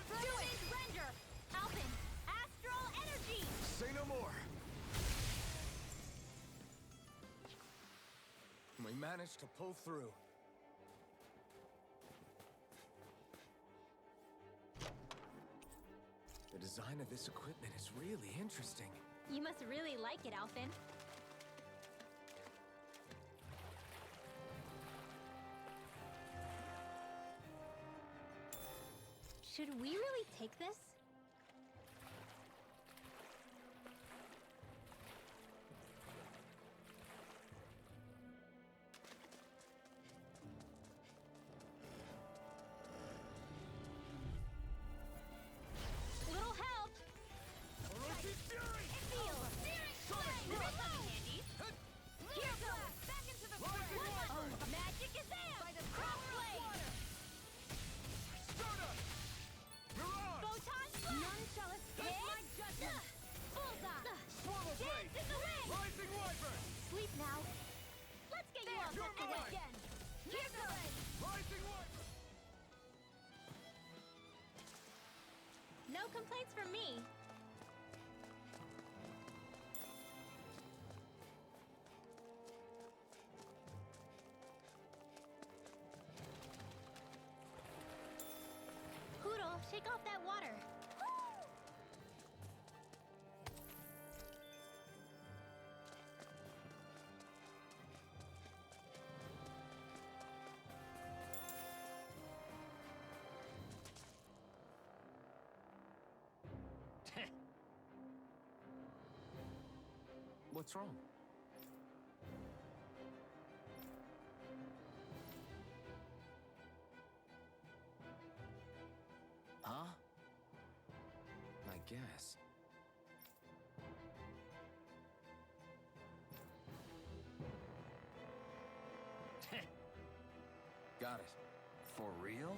Firmament render. Alpin. Astral energy. Say no more! We managed to pull through. The design of this equipment is really interesting. You must really like it, Alpin. Should we really take this? Little help! Orochi's Fury! It feels! Reload! Handy. Here goes! Back into the fray! Oh, magic is there! By the crossblade! Stardust! Mirage! Photon blast! None shall escape my judgment! Bullseye! Swallow Dance Blade! in the wind! Rising Wyvern! Sleep now. Let's get you all you're tucked away mine. again. Here goes! Rising Wyvern! No complaints from me. Poodle, shake off that water. What's wrong? Huh? I guess. Got it. For real?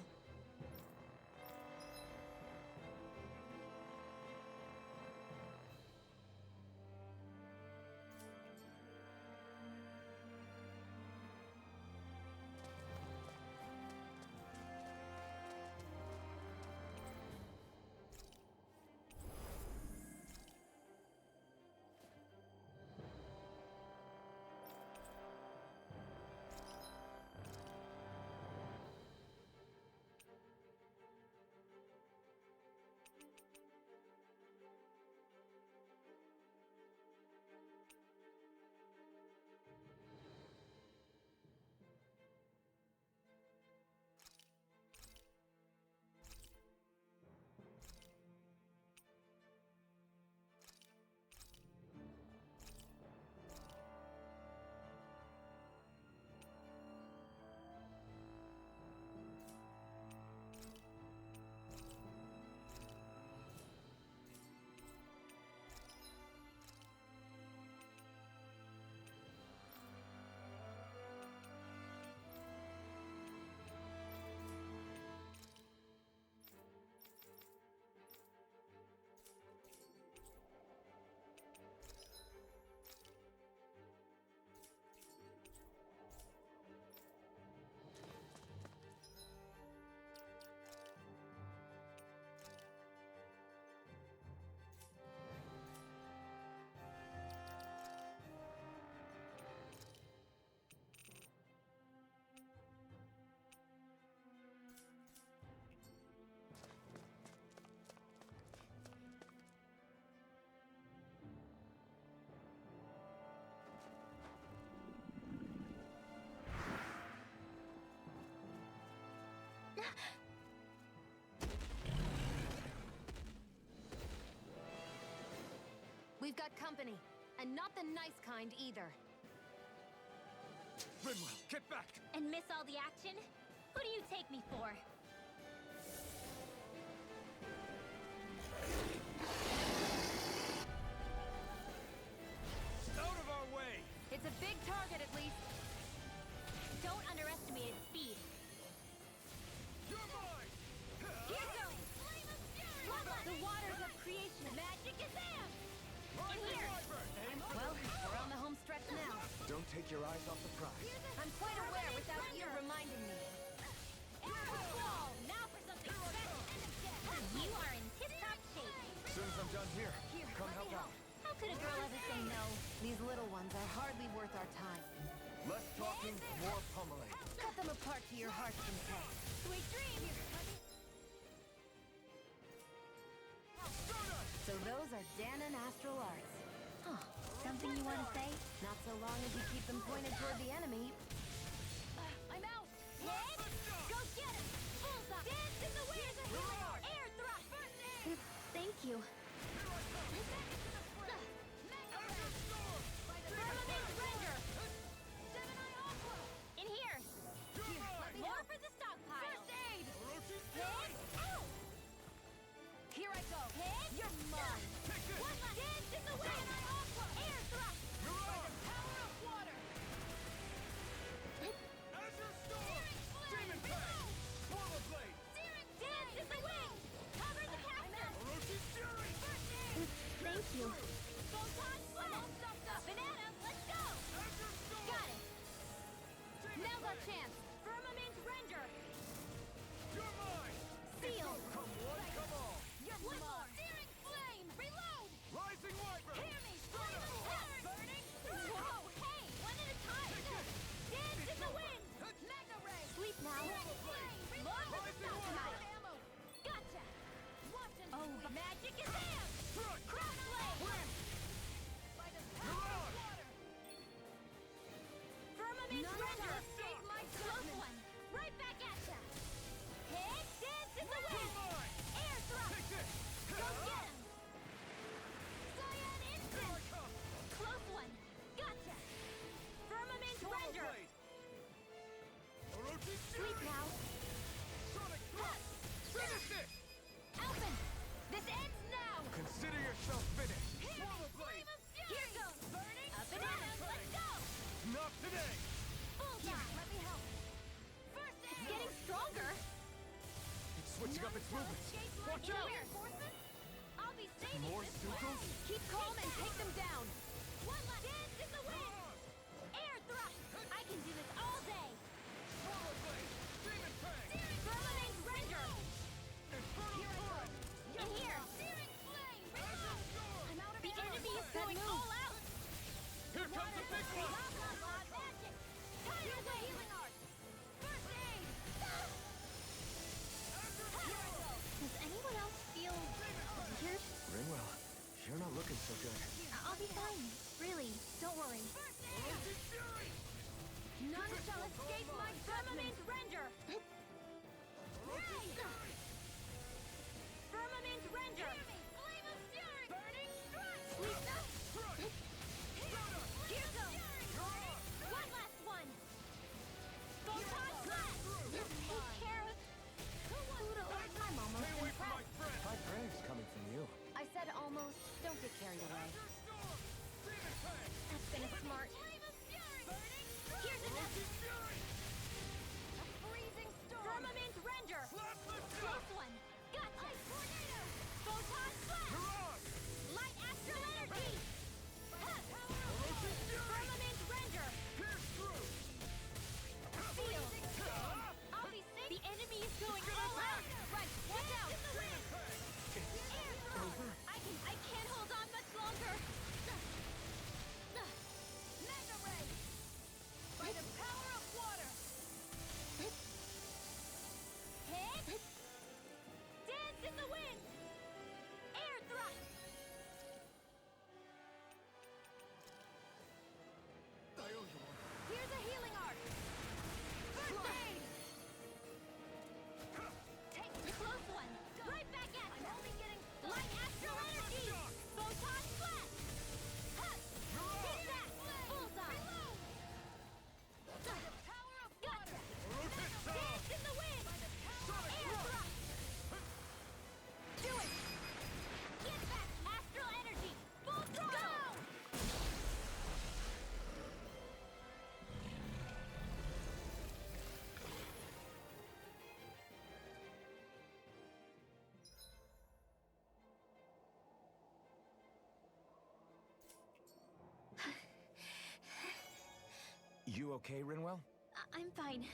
company. And not the nice kind either. Rinwell, get back! And miss all the action? Who do you take me for? Out of our way! It's a big target, at least. Don't underestimate its speed. You're mine! Here goes! The waters of creation. Magic is there! In here! Well, we're on the home stretch now. Don't take your eyes off the prize. I'm quite aware without you reminding me. Wall! Now for something special! You are in tip-top shape. As soon as I'm done here, come help out. How could a girl ever say no? These little ones are hardly worth our time. Less talking, more pummeling. Cut them apart to your heart's content. Sweet dreams! So those are Danon Astral Arts. Huh. Something you want to say? Not so long as you keep them pointed toward the enemy. I'm out! Hit! Go get him! Bullseye! Dance in the wind! Air thrust! First aid! Thank you. Firmament render! In here! More for the stockpile! First aid! Hit! Ow! Here I go. Hit! You're mine. One last! Dance in the wind! Air thrust! By the power of water. Azure Storm! Demon Fang! Swallow Blade! Dance in the wind! Cover the captain! Orochi's Fury! First aid! Thank you. Photon Slash! Banana, let's go! Azure Storm! Got it! Now's our chance. Firmament render! You're mine! Seal! Come one, come all! You're one more! Searing flame! Reload! Rising Wyvern! Hear me! Burning! Whoa! Hey! One at a time! Dance in the wind! Mega ray! Sleep now! More for the stockpile! Gotcha! Oh, magic is there! Cross blade! By the power of water! Firmament render! Close one! Right back at ya! Hit! Dance in the wind! Air thrust! Go get him! Cyan instant! Close one! Gotcha! Firmament render! Orochi's Sleep Fury! now! Sonic Thrust! Finish it! Alphen! This ends now! Consider yourself finished. Swallow Blade! Here goes! Burning! A banana! Let's go! Not today! Bullseye! Let me help! First aid! Getting stronger! It's switching up its movements. Watch out! Reinforcements? I'll be saving More this Sukos? Keep calm and take them down. One last dance in the wind! Air thrust! I can do this all day! Swallow Blade! Demon Fang! Firmament render! Infernal Torrent! In here! Searing flame! Azure Storm! I'm out of the enemy is going all out! Here comes the big one! Magic! Tidal wave! Healing art! First aid! Does anyone else feel weird? Rinwell, you're not looking so good. I'll be fine. Really, don't worry. Orochi's Fury! None shall escape my firmament render! Firmament render! Flame of fury! Burning strike! Here goes! One last one! Photon blast! Who cares? I'm almost Stay away from my impressed. friend! High praise coming from you. I said almost. Don't get carried away. Azure Storm! Demon Fang! That's been a smart okay, Rinwell? I'm fine.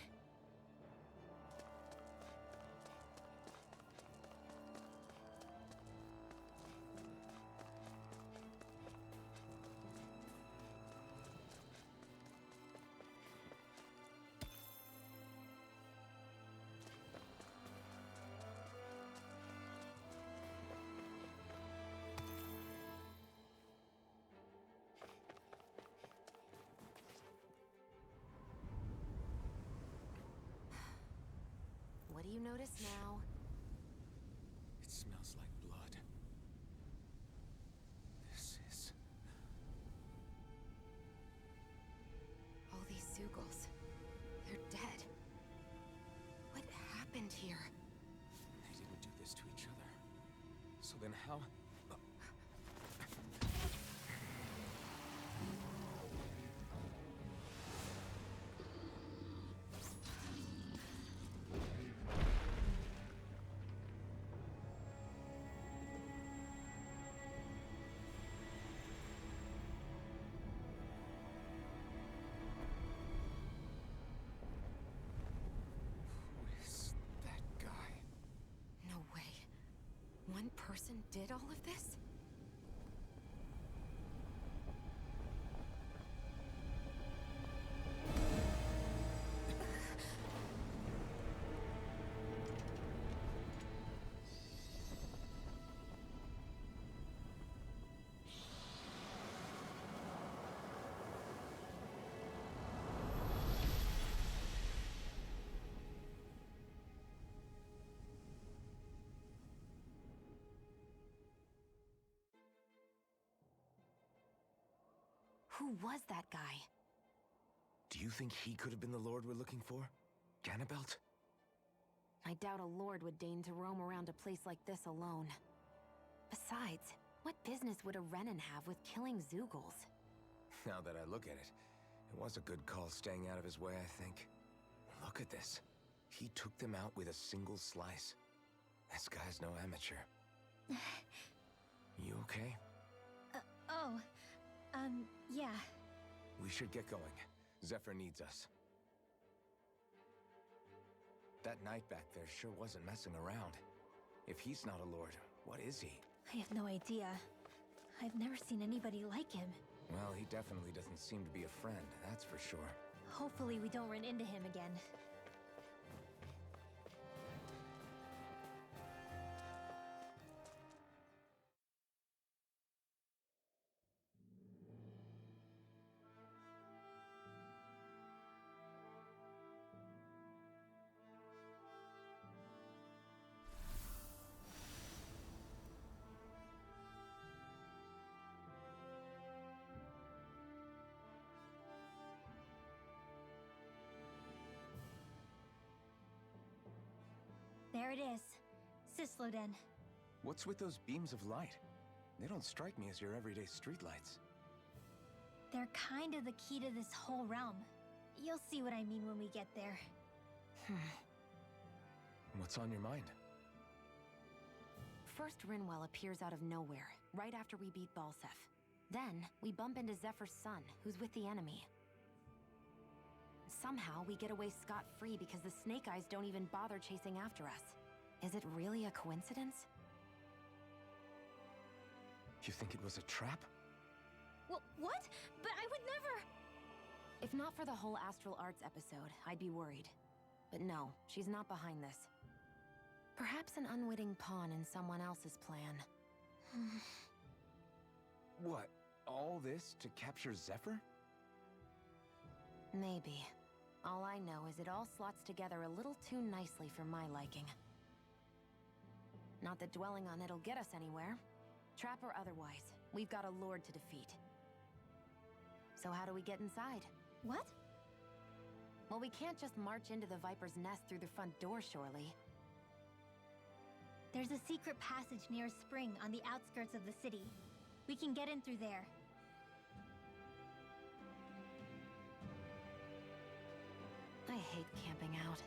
What do you notice now? It smells like blood. This is... All these Zeugles. They're dead. What happened here? They didn't do this to each other. So then how... Who is that guy? No way. One person did all of this? Who was that guy? Do you think he could have been the Lord we're looking for? Ganabelt? I doubt a lord would deign to roam around a place like this alone. Besides, what business would a Renan have with killing Zeugles? Now that I look at it, it was a good call staying out of his way, I think. Look at this. He took them out with a single slice. This guy's no amateur. You okay? Yeah. We should get going. Zephyr needs us. That knight back there sure wasn't messing around. If he's not a lord, what is he? I have no idea. I've never seen anybody like him. Well, he definitely doesn't seem to be a friend, that's for sure. Hopefully we don't run into him again. There it is. Cyslodian. What's with those beams of light? They don't strike me as your everyday streetlights. They're kind of the key to this whole realm. You'll see what I mean when we get there. What's on your mind? First, Rinwell appears out of nowhere, right after we beat Balsef. Then, we bump into Zephyr's son, who's with the enemy. Somehow, we get away scot-free because the Snake Eyes don't even bother chasing after us. Is it really a coincidence? You think it was a trap? What? But I would never... If not for the whole Astral Arts episode, I'd be worried. But no, she's not behind this. Perhaps an unwitting pawn in someone else's plan. What? All this to capture Zephyr? Maybe. All I know is it all slots together a little too nicely for my liking. Not that dwelling on it'll get us anywhere. Trap or otherwise, we've got a lord to defeat. So how do we get inside? What? Well, we can't just march into the Viper's nest through the front door, surely. There's a secret passage near a spring on the outskirts of the city. We can get in through there. I hate camping out.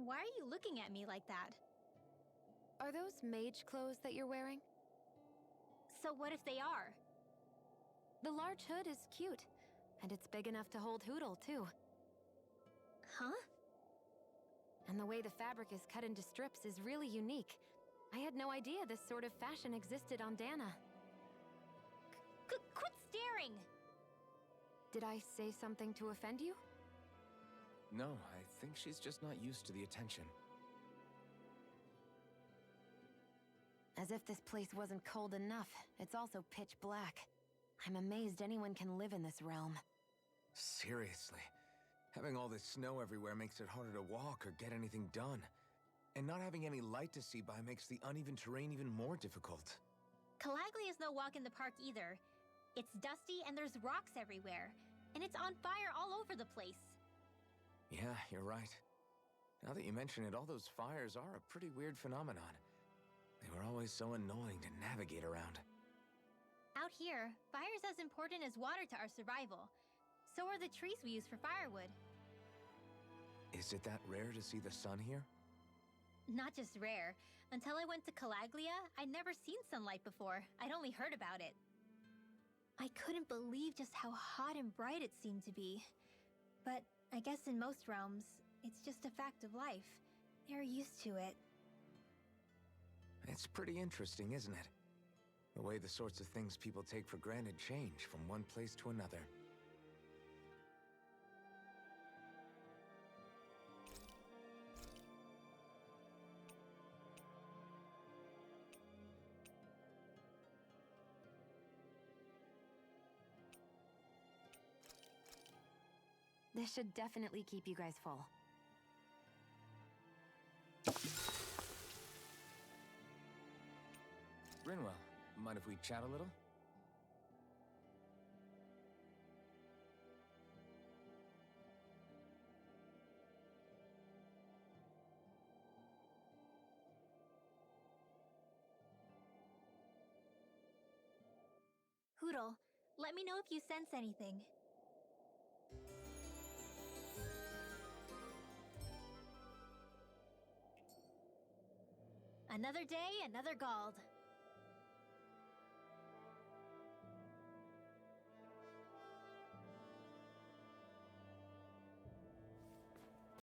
Why are you looking at me like that? Are those mage clothes that you're wearing? So what if they are? The large hood is cute, and it's big enough to hold Hootle, too. Huh? And the way the fabric is cut into strips is really unique. I had no idea this sort of fashion existed on Dana. Quit staring! Did I say something to offend you? No, I think she's just not used to the attention. As if this place wasn't cold enough, it's also pitch black. I'm amazed anyone can live in this realm. Seriously. Having all this snow everywhere makes it harder to walk or get anything done. And not having any light to see by makes the uneven terrain even more difficult. Calaglia is no walk in the park either. It's dusty and there's rocks everywhere. And it's on fire all over the place. Yeah, you're right. Now that you mention it, all those fires are a pretty weird phenomenon. They were always so annoying to navigate around. Out here, fire's as important as water to our survival. So are the trees we use for firewood. Is it that rare to see the sun here? Not just rare. Until I went to Calaglia, I'd never seen sunlight before. I'd only heard about it. I couldn't believe just how hot and bright it seemed to be. But I guess in most realms, it's just a fact of life. They're used to it. It's pretty interesting, isn't it? The way the sorts of things people take for granted change from one place to another. This should definitely keep you guys full. Rinwell, mind if we chat a little? Hootle, let me know if you sense anything. Another day, another Gald.